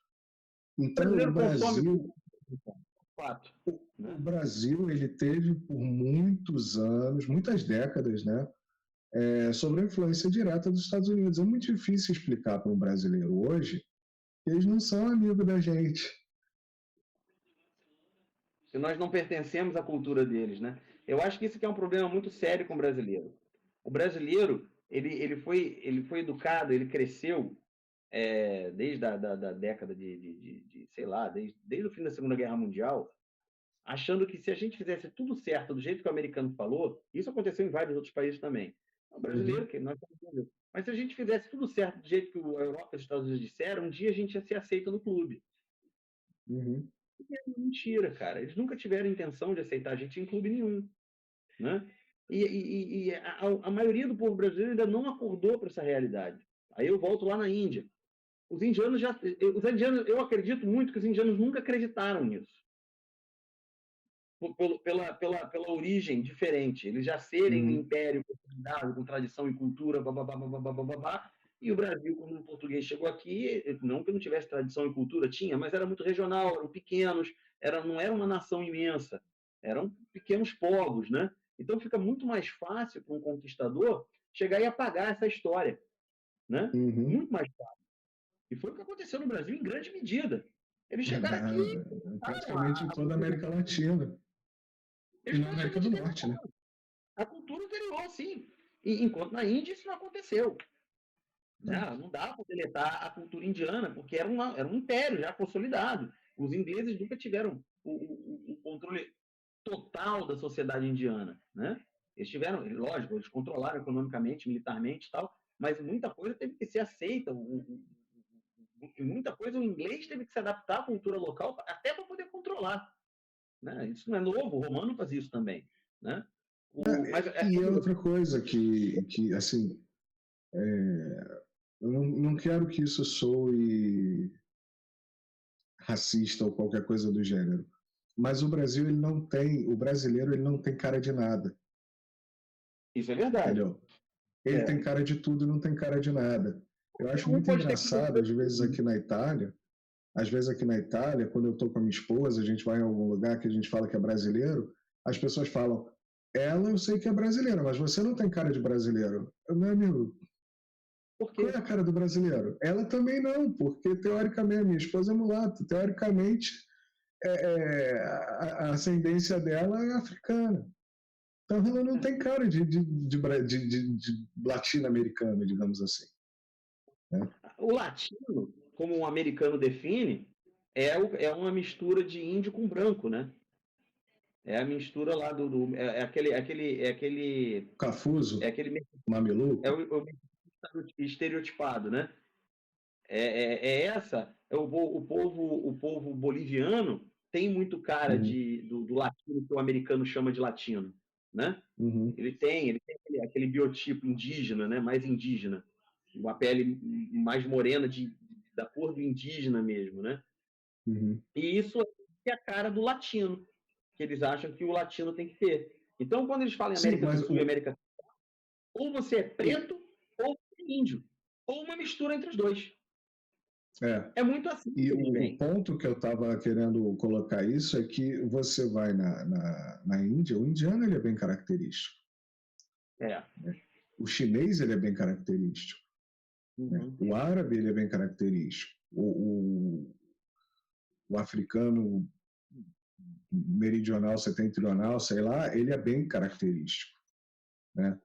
O Então, o brasileiro consome Brasil, fato, o né? Brasil, ele teve por muitos anos, muitas décadas, né, sobre a influência direta dos Estados Unidos. É muito difícil explicar para um brasileiro hoje que eles não são amigos da gente. Se nós não pertencemos à cultura deles, né? Eu acho que isso aqui é um problema muito sério com o brasileiro. O brasileiro, ele foi educado, ele cresceu desde da década sei lá, desde o fim da Segunda Guerra Mundial, achando que se a gente fizesse tudo certo do jeito que o americano falou, isso aconteceu em vários outros países também. O brasileiro, Uhum, que nós estamos. Mas se a gente fizesse tudo certo do jeito que a Europa e os Estados Unidos disseram, um dia a gente ia ser aceito no clube. uhum, E é mentira, cara. Eles nunca tiveram intenção de aceitar a gente em clube nenhum, né? E a maioria do povo brasileiro ainda não acordou para essa realidade. Aí eu volto lá na Índia. Os indianos, eu acredito muito que os indianos nunca acreditaram nisso. Pela origem diferente. Eles já serem um uhum, império consolidado, com tradição e cultura, bababá, bababá, bababá, e o Brasil, quando o português chegou aqui, não que não tivesse tradição e cultura, tinha, mas era muito regional, eram pequenos, não era uma nação imensa, eram pequenos povos, né? Então fica muito mais fácil para um conquistador chegar e apagar essa história, né? uhum. Muito mais fácil. E foi o que aconteceu no Brasil em grande medida. Eles chegaram aqui e começaram Praticamente em a toda a cultura. América Latina e Eles na América do praticamente Norte, né? a cultura anterior, sim. Enquanto na Índia isso não aconteceu. Né? Não. Não dá para deletar a cultura indiana, porque era um império já consolidado. Os ingleses nunca tiveram o controle total da sociedade indiana. Né? Eles tiveram, lógico, eles controlaram economicamente, militarmente e tal, mas muita coisa teve que ser aceita. Muita coisa o inglês teve que se adaptar à cultura local até para poder controlar. Né? Isso não é novo, o romano faz isso também. Né? Mas E é outra coisa que assim, eu não quero que isso soe racista ou qualquer coisa do gênero, mas o brasileiro ele não tem cara de nada, isso é verdade. entendeu? Ele É. tem cara de tudo e não tem cara de nada. Eu acho Um muito pode ter cara engraçado, às vezes aqui na Itália, quando eu estou com a minha esposa, a gente vai em algum lugar que a gente fala que é brasileiro, as pessoas falam, ela eu sei que é brasileira, mas você não tem cara de brasileiro. Meu amigo, por qual quê? é a cara do brasileiro? Ela também não, porque teoricamente, minha esposa é mulata, teoricamente a ascendência dela é africana. Então ela não tem cara de latino-americana, digamos assim. Né? O latino, como um americano define, é uma mistura de índio com branco, né? É a mistura lá é Cafuso, aquele é mameluco. o estereotipado, né? O povo boliviano tem muito cara Uhum, do latino que o americano chama de latino, né? uhum, Ele tem aquele biotipo indígena, né? Mais indígena, uma pele mais morena da cor do indígena mesmo, né? uhum. E isso é a cara do latino, que eles acham que o latino tem que ter. Então, quando eles falam em Sim, América do mas Sul e América, ou você é o, preto ou você é índio, ou uma mistura entre os dois. é, É muito assim e que eles o veem. ponto que eu estava querendo colocar isso é que você vai na Índia, o indiano ele é bem característico. É. Né? O chinês ele é bem característico. Né? Uhum. O árabe ele é bem característico. O africano meridional, setentrional, sei lá, ele é bem característico. Né?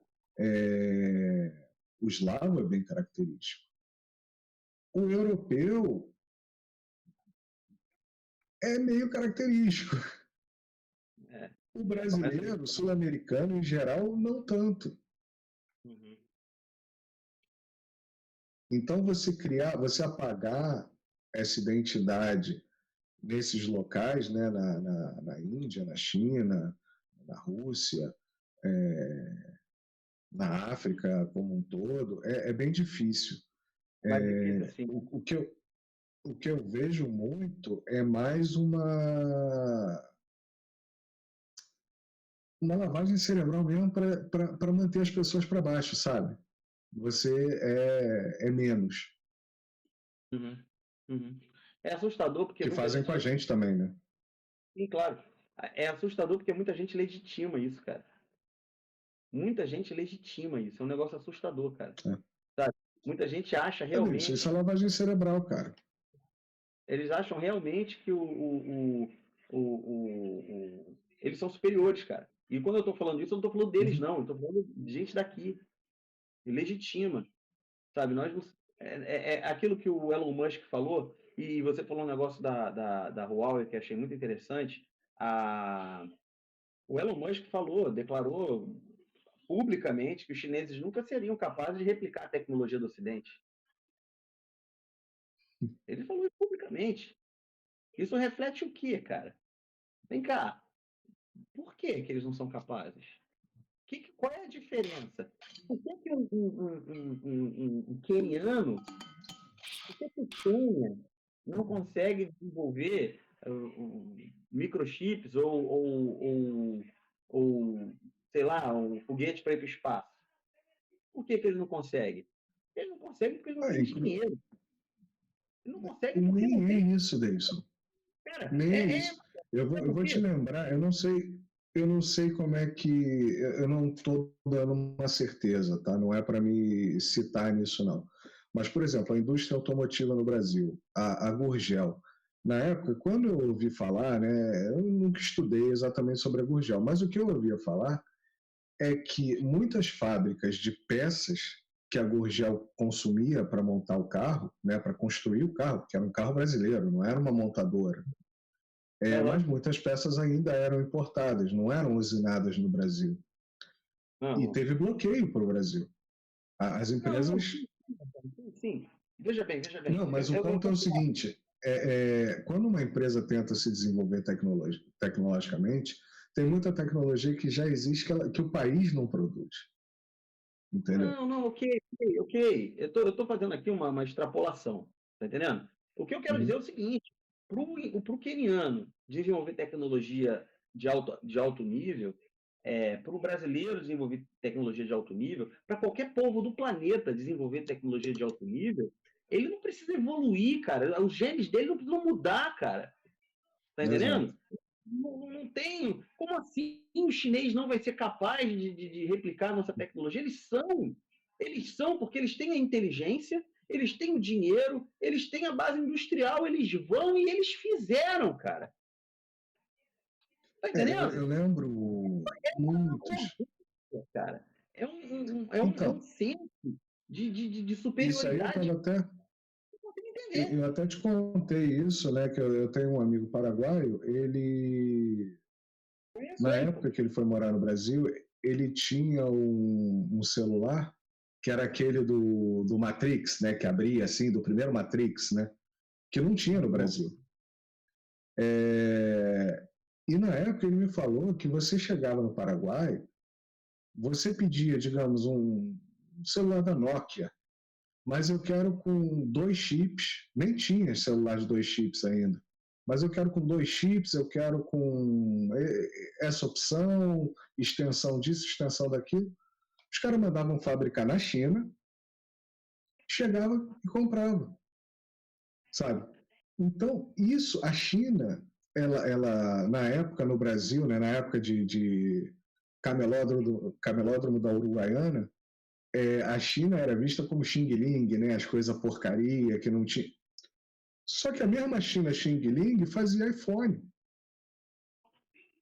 O eslavo é bem característico. O europeu, é meio característico. É, O começa. brasileiro, o sul-americano em geral, não tanto. Uhum. Então, você apagar essa identidade nesses locais, né, na Índia, na China, na Rússia, na África como um todo, é bem difícil. Mais difícil, assim. O que eu vejo muito é mais uma lavagem cerebral mesmo para manter as pessoas para baixo, sabe? Você é menos. Uhum. Uhum. É assustador porque Que muita fazem gente. com a gente também, né? Sim, claro. É assustador porque muita gente legitima isso, cara. Muita gente legitima isso. É um negócio assustador, cara. É. Sabe? Muita gente acha Isso é realmente. lavagem cerebral, cara. Eles acham realmente que eles são superiores, cara. E quando eu tô falando isso, eu não tô falando deles, Uhum. não. Eu tô falando de gente daqui. E legitima. Sabe? Nós não- é aquilo que o Elon Musk falou, e você falou um negócio da Huawei que achei muito interessante. O Elon Musk falou, declarou publicamente que os chineses nunca seriam capazes de replicar a tecnologia do Ocidente. Ele falou isso publicamente. Isso reflete o quê, cara? Vem cá, por que eles não são capazes? Qual é a diferença? Por que um queniano, por que o Quênia não consegue desenvolver microchips ou, sei lá, um foguete para ir para o espaço? Por que eles não conseguem? Eles não conseguem porque eles não É, têm dinheiro. Eles não conseguem porque não nem é tem. isso, Davidson. Cara, Nem é isso. sabe Eu o vou te quê? lembrar, eu não sei como é que, eu não estou dando uma certeza, tá? Não é para me citar nisso, não. Mas, por exemplo, a indústria automotiva no Brasil, a Gurgel, na época, quando eu ouvi falar, né, eu nunca estudei exatamente sobre a Gurgel, mas o que eu ouvia falar é que muitas fábricas de peças que a Gurgel consumia para montar o carro, né, para construir o carro, porque era um carro brasileiro, não era uma montadora, mas Aham. muitas peças ainda eram importadas, não eram usinadas no Brasil. E Aham. teve bloqueio para o Brasil. As Não, não, empresas. sim, sim, sim. Veja bem, veja bem. Não, mas o ponto é o seguinte: quando uma empresa tenta se desenvolver tecnologicamente, tem muita tecnologia que já existe que o país não produz. Entendeu? Não, não, ok, ok, ok. Eu tô fazendo aqui uma extrapolação, tá entendendo? O que eu quero dizer é Uhum. o seguinte: para o queniano desenvolver tecnologia de alto nível, para o brasileiro desenvolver tecnologia de alto nível, para qualquer povo do planeta desenvolver tecnologia de alto nível, ele não precisa evoluir, cara. Os genes dele não precisam mudar, cara. Tá Exato. entendendo? Não tem. Como assim o chinês não vai ser capaz de replicar a nossa tecnologia? Eles são. Eles são, porque eles têm a inteligência, eles têm o dinheiro, eles têm a base industrial, eles vão e eles fizeram, cara. Tá Eu entendendo? lembro muitos. Cara. É um Então, senso de isso aí superioridade que eu não consigo entender. eu até te contei isso, né? Que eu tenho um amigo paraguaio, Conheço na ele, pô. época que ele foi morar no Brasil, ele tinha um celular que era aquele do Matrix, né? Que abria assim, do primeiro Matrix, né? Que não tinha no Brasil. É, e na época ele me falou que você chegava no Paraguai, você pedia, digamos, um celular da Nokia, mas eu quero com 2 chips, nem tinha celular de 2 chips ainda, mas eu quero com 2 chips, eu quero com essa opção, extensão disso, extensão daquilo. Os caras mandavam fabricar na China, chegava e comprava, sabe? Então, isso, a China, na época no Brasil, né, na época de camelódromo da Uruguaiana, a China era vista como Xing Ling, né, as coisas porcaria que não tinha. Só que a mesma China Xing Ling fazia iPhone.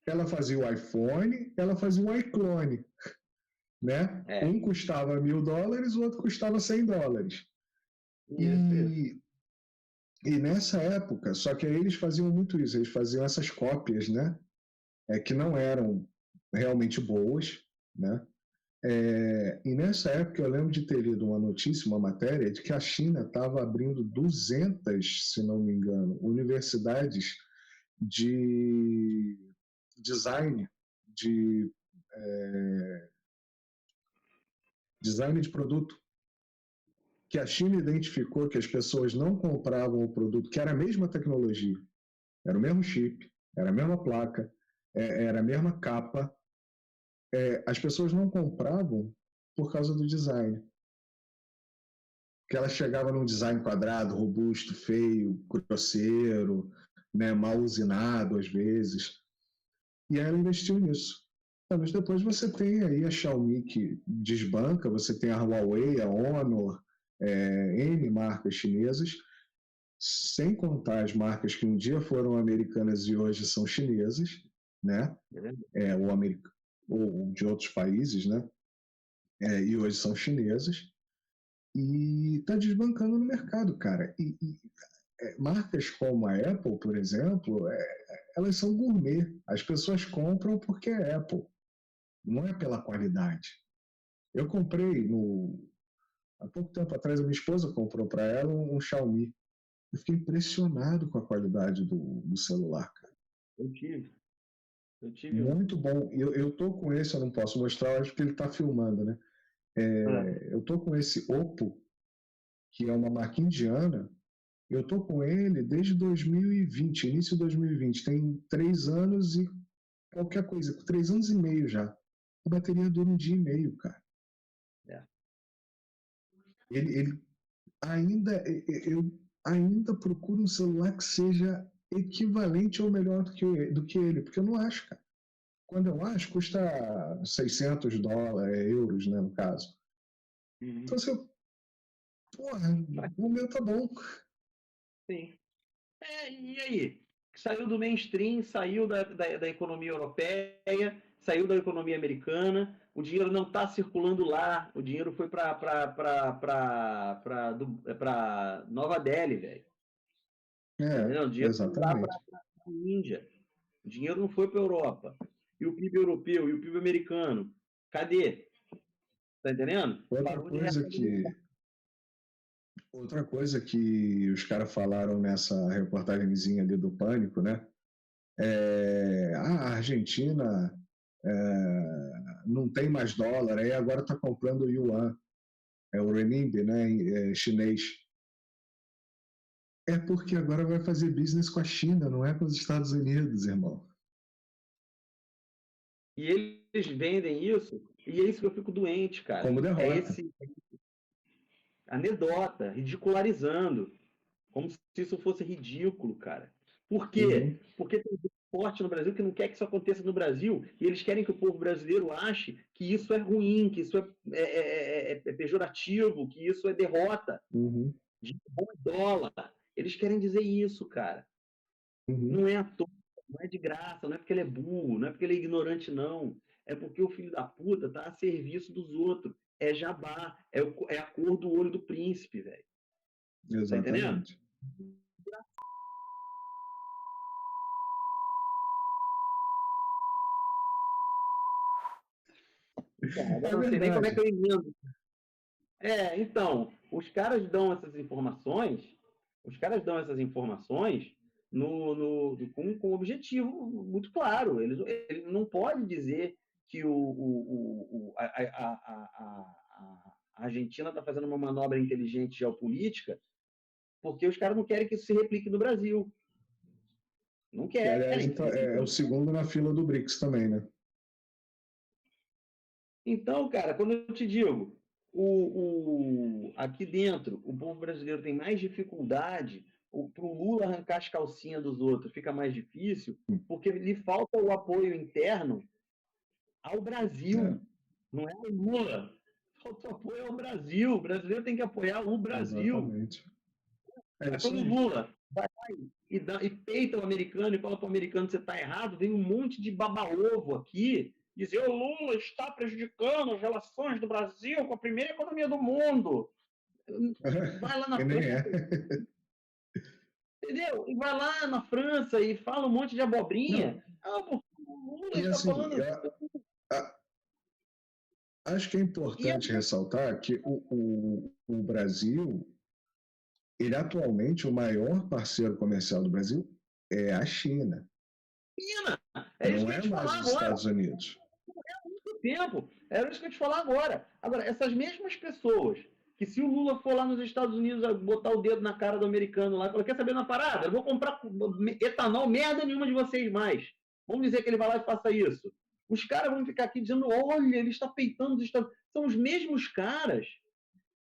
Ela fazia o iPhone, ela fazia o iClone, né? É, Um custava $1.000, o outro custava $100. isso, isso. E E nessa época, só que aí eles faziam muito isso, eles faziam essas cópias, né? Que não eram realmente boas, né? E nessa época eu lembro de ter lido uma notícia, uma matéria, de que a China estava abrindo 200, se não me engano, universidades de design, de design de produto, que a China identificou que as pessoas não compravam o produto, que era a mesma tecnologia, era o mesmo chip, era a mesma placa, era a mesma capa, as pessoas não compravam por causa do design. Que ela chegava num design quadrado, robusto, feio, grosseiro, né, mal usinado às vezes. E aí ela investiu nisso. Mas depois você tem aí a Xiaomi que desbanca, você tem a Huawei, a Honor, N marcas chinesas, sem contar as marcas que um dia foram americanas e hoje são chinesas, né? Ou, ou de outros países, né? E hoje são chinesas. E está desbancando no mercado, cara. Marcas como a Apple, por exemplo, elas são gourmet. As pessoas compram porque é Apple, não é pela qualidade. Eu comprei há pouco tempo atrás, a minha esposa comprou para ela um Xiaomi. Eu fiquei impressionado com a qualidade do celular, cara. Eu tive. Eu tive um. Muito bom. Eu tô com esse, eu não posso mostrar hoje porque ele está filmando, né? Eu tô com esse Oppo, que é uma marca indiana. Eu tô com ele desde 2020, início de 2020. Tem 3 anos e qualquer coisa, 3 anos e meio já. A bateria dura um dia e meio, cara. É. Ele ainda, eu ainda procuro um celular que seja equivalente ou melhor do que ele, porque eu não acho, cara. Quando eu acho, custa $600, euros, né, no caso. Então, assim, porra, o meu tá bom. Sim. E aí? Saiu do mainstream, saiu da economia europeia, saiu da economia americana, o dinheiro não está circulando lá, o dinheiro foi para Nova Delhi, velho. O dinheiro foi lá para Exatamente. a Índia. O dinheiro não foi para a Europa. E o PIB europeu e o PIB americano? Cadê? Tá entendendo? Outra Parou de coisa que Outra coisa que os caras falaram nessa reportagemzinha ali do Pânico, né? A Argentina não tem mais dólar, aí agora está comprando o yuan, o renminbi, né? Chinês. É porque agora vai fazer business com a China, não é com os Estados Unidos, irmão. E eles vendem isso, e é isso que eu fico doente, cara. Como É derrota. esse anedota, ridicularizando, como se isso fosse ridículo, cara. Por quê? Uhum, Porque tem gente forte no Brasil que não quer que isso aconteça no Brasil, e eles querem que o povo brasileiro ache que isso é ruim, que isso é pejorativo, que isso é derrota uhum, de bom dólar. Eles querem dizer isso, cara. uhum. Não é à toa, não é de graça, não é porque ele é burro, não é porque ele é ignorante, não. É porque o filho da puta tá a serviço dos outros. É jabá, é a cor do olho do príncipe, velho. Tá entendendo? Exatamente. Então, agora É eu não sei nem como é que verdade. eu emendo. Então, os caras dão essas informações, com um objetivo muito claro. Ele não pode dizer que a Argentina está fazendo uma manobra inteligente geopolítica, porque os caras não querem que isso se replique no Brasil. Não Que, aliás, querem. então, é o segundo na fila do BRICS também, né? Então, cara, quando eu te digo, aqui dentro, o povo brasileiro tem mais dificuldade, para o Lula arrancar as calcinhas dos outros fica mais difícil, porque lhe falta o apoio interno ao É, Brasil. Não é o Lula. Falta o apoio ao Brasil. O brasileiro tem que apoiar o Brasil. exatamente. É Aí isso quando o aí. Lula vai e peita o americano e fala para o americano que você está errado, vem um monte de baba-ovo aqui dizer o Lula está prejudicando as relações do Brasil com a primeira economia do mundo. Vai lá na E nem frente. é. Entendeu? E vai lá na França e fala um monte de Não, abobrinha. Ah, pô, o Lula e está assim, falando. acho que é E a importante ressaltar que o Brasil, ele atualmente, o maior parceiro comercial do Brasil é a China, China, é isso não que eu ia é te mais falar os agora. Estados Unidos. Muito tempo. Era isso que eu ia te falar agora. Agora, essas mesmas pessoas que se o Lula for lá nos Estados Unidos botar o dedo na cara do americano lá e falar, quer saber na parada? Eu vou comprar etanol merda nenhuma de vocês mais. Vamos dizer que ele vai lá e faça isso. Os caras vão ficar aqui dizendo, olha, ele está peitando os Estados Unidos. São os mesmos caras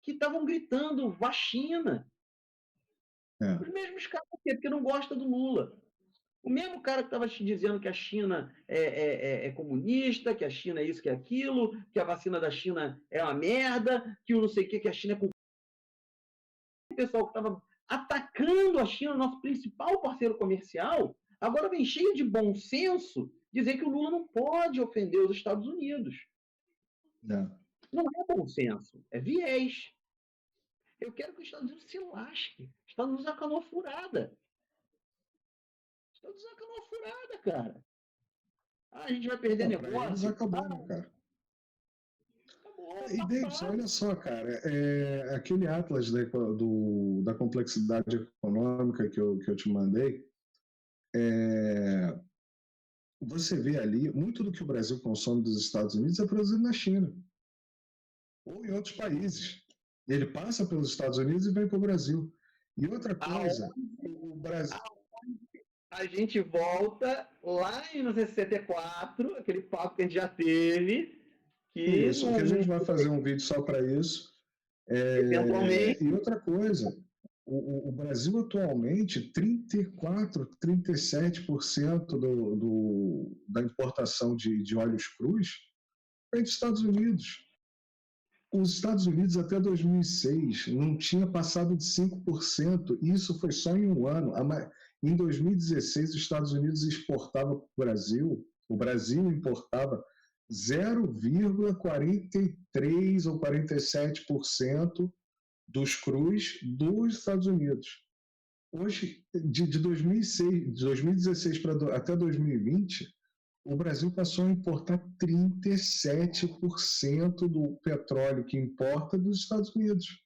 que estavam gritando vacina. É. Os mesmos caras, por quê? Porque não gosta do Lula. O mesmo cara que estava te dizendo que a China é comunista, que a China é isso, que é aquilo, que a vacina da China é uma merda, que o não sei o que a China é com o pessoal que estava atacando a China, nosso principal parceiro comercial, agora vem cheio de bom senso dizer que o Lula não pode ofender os Estados Unidos. É. Não é bom senso, é viés. Eu quero que os Estados Unidos se lasque. Está nos dando uma furada. Está nos dando uma furada, cara. Ah, a gente vai perder Para eles negócio. acabou, né, cara? Acabou, E tá Davidson, olha fácil. só, cara, aquele atlas da complexidade econômica que eu te mandei, você vê ali, muito do que o Brasil consome dos Estados Unidos é produzido na China ou em outros países. Ele passa pelos Estados Unidos e vem para o Brasil. E outra coisa, o Brasil. A gente volta lá em 64, aquele papo que a gente já teve, que Isso, que a gente vai fazer um vídeo só para isso. eventualmente. E outra coisa, o Brasil atualmente, 34, 37% da importação de óleos crus vem dos Estados Unidos. Os Estados Unidos até 2006 não tinha passado de 5%, e isso foi só em um ano. Em 2016, os Estados Unidos exportavam para o Brasil importava 0,43 ou 47% dos crus dos Estados Unidos. Hoje, de 2016 até 2020, o Brasil passou a importar 37% do petróleo que importa dos Estados Unidos.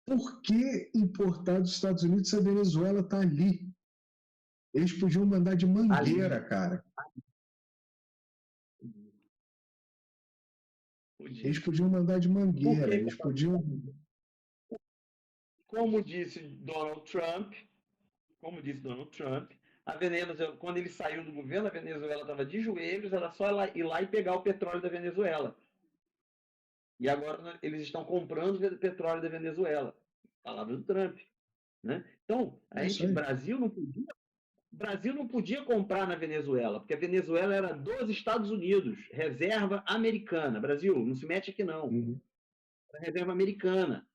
Por que importar dos Estados Unidos se a Venezuela está ali? Eles podiam mandar de Ali. mangueira, cara. Eles podiam mandar de mangueira. Porque, Eles podiam. como disse Donald Trump, a Venezuela, quando ele saiu do governo, a Venezuela estava de joelhos, era só ir lá e pegar o petróleo da Venezuela. E agora eles estão comprando o petróleo da Venezuela. Palavra do Trump. Né? Então, Brasil não podia comprar na Venezuela, porque a Venezuela era dos Estados Unidos, reserva americana. Brasil, não se mete aqui não. Uhum. Era reserva americana.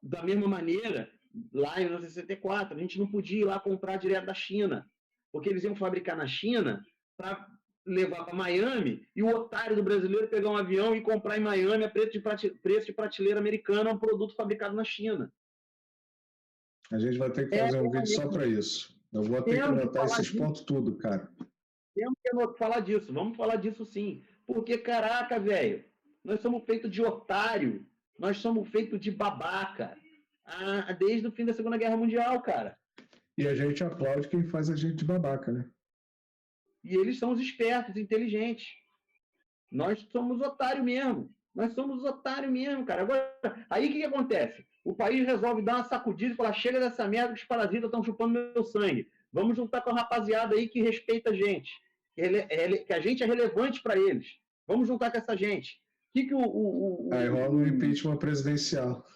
Da mesma maneira, lá em 1964, a gente não podia ir lá comprar direto da China, porque eles iam fabricar na China para levar para Miami e o otário do brasileiro pegar um avião e comprar em Miami a preço de prateleira americana um produto fabricado na China. A gente vai ter que fazer um vídeo só para isso. Eu vou ter que Temos que anotar falar esses disso. pontos tudo, cara. Temos que falar disso. Vamos falar disso sim. Porque, caraca, velho, nós somos feitos de otário. Nós somos feitos de babaca. Desde o fim da Segunda Guerra Mundial, cara. E a gente aplaude quem faz a gente de babaca, né? E eles são os espertos, inteligentes. Nós somos otário mesmo. Nós somos otário mesmo, cara. Agora, aí o que acontece? O país resolve dar uma sacudida e falar: chega dessa merda que os parasitas estão chupando meu sangue. Vamos juntar com a rapaziada aí que respeita a gente. Que a gente é relevante para eles. Vamos juntar com essa gente. Aí rola um impeachment presidencial.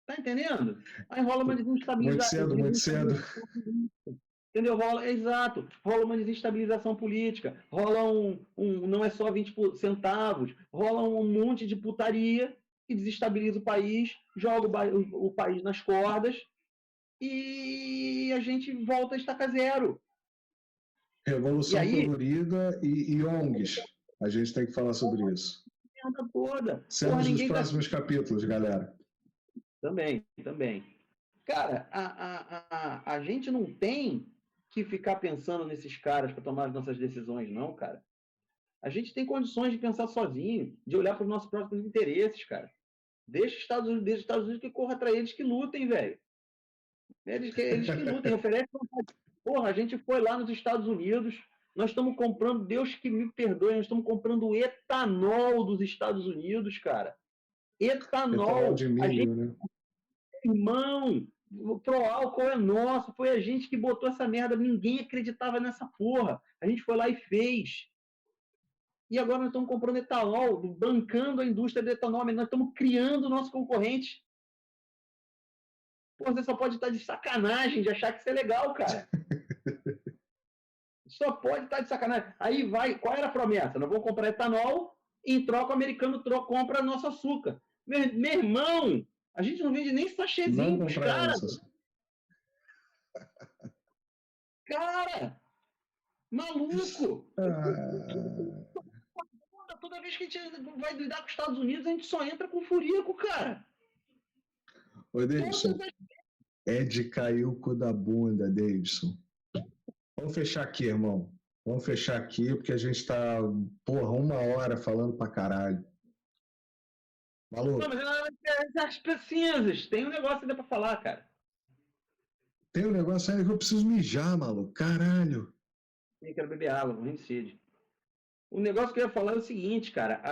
Tá entendendo? Aí rola uma Muito desestabilização. cedo, muito cedo. Entendeu? Exato. Rola uma desestabilização política. Rola não é só 20 centavos. Rola um monte de putaria que desestabiliza o país, joga o país nas cordas e a gente volta a estaca zero. Revolução E aí, Colorida e ONGs. A gente tem que falar sobre isso. toda. Cenas dos próximos capítulos, galera. Também. Cara, a gente não tem que ficar pensando nesses caras para tomar as nossas decisões, não, cara. A gente tem condições de pensar sozinho, de olhar para os nossos próprios interesses, cara. Deixa os Estados Unidos que corra atrás, eles que lutem, velho. Eles que lutem, oferecem. Porra, a gente foi lá nos Estados Unidos, nós estamos comprando, Deus que me perdoe, nós estamos comprando etanol dos Estados Unidos, cara. Etanol Etanol. de A gente, milho, né? irmão, o Proálcool é nosso, foi a gente que botou essa merda, ninguém acreditava nessa porra. A gente foi lá e fez. E agora nós estamos comprando etanol, bancando a indústria do etanol, nós estamos criando o nosso concorrente. Pô, você só pode estar de sacanagem de achar que isso é legal, cara. Só pode estar de sacanagem. Aí vai, qual era a promessa? Nós vamos comprar etanol e em troca o americano compra nosso açúcar. Meu irmão, a gente não vende nem Não sachêzinho pros comprar caras. essas. Cara, maluco. Toda vez que a gente vai lidar com os Estados Unidos, a gente só entra com furico, cara. Ô, Davidson, é de cair o cu da bunda, Davidson. Vamos fechar aqui, irmão. Vamos fechar aqui, porque a gente tá, porra, 1 hora falando pra caralho. Maluco. Não, mas as precisas. Tem um negócio ainda pra falar, cara. Tem um negócio aí que eu preciso mijar, maluco. Caralho. Eu quero beber água, morrendo de sede. O negócio que eu ia falar é o seguinte, cara.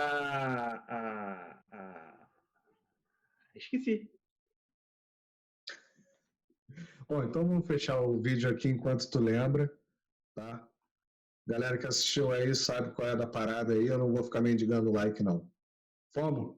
Esqueci. Bom, então vamos fechar o vídeo aqui enquanto tu lembra, tá? Galera que assistiu aí sabe qual é da parada aí, eu não vou ficar mendigando like, não. Fomos?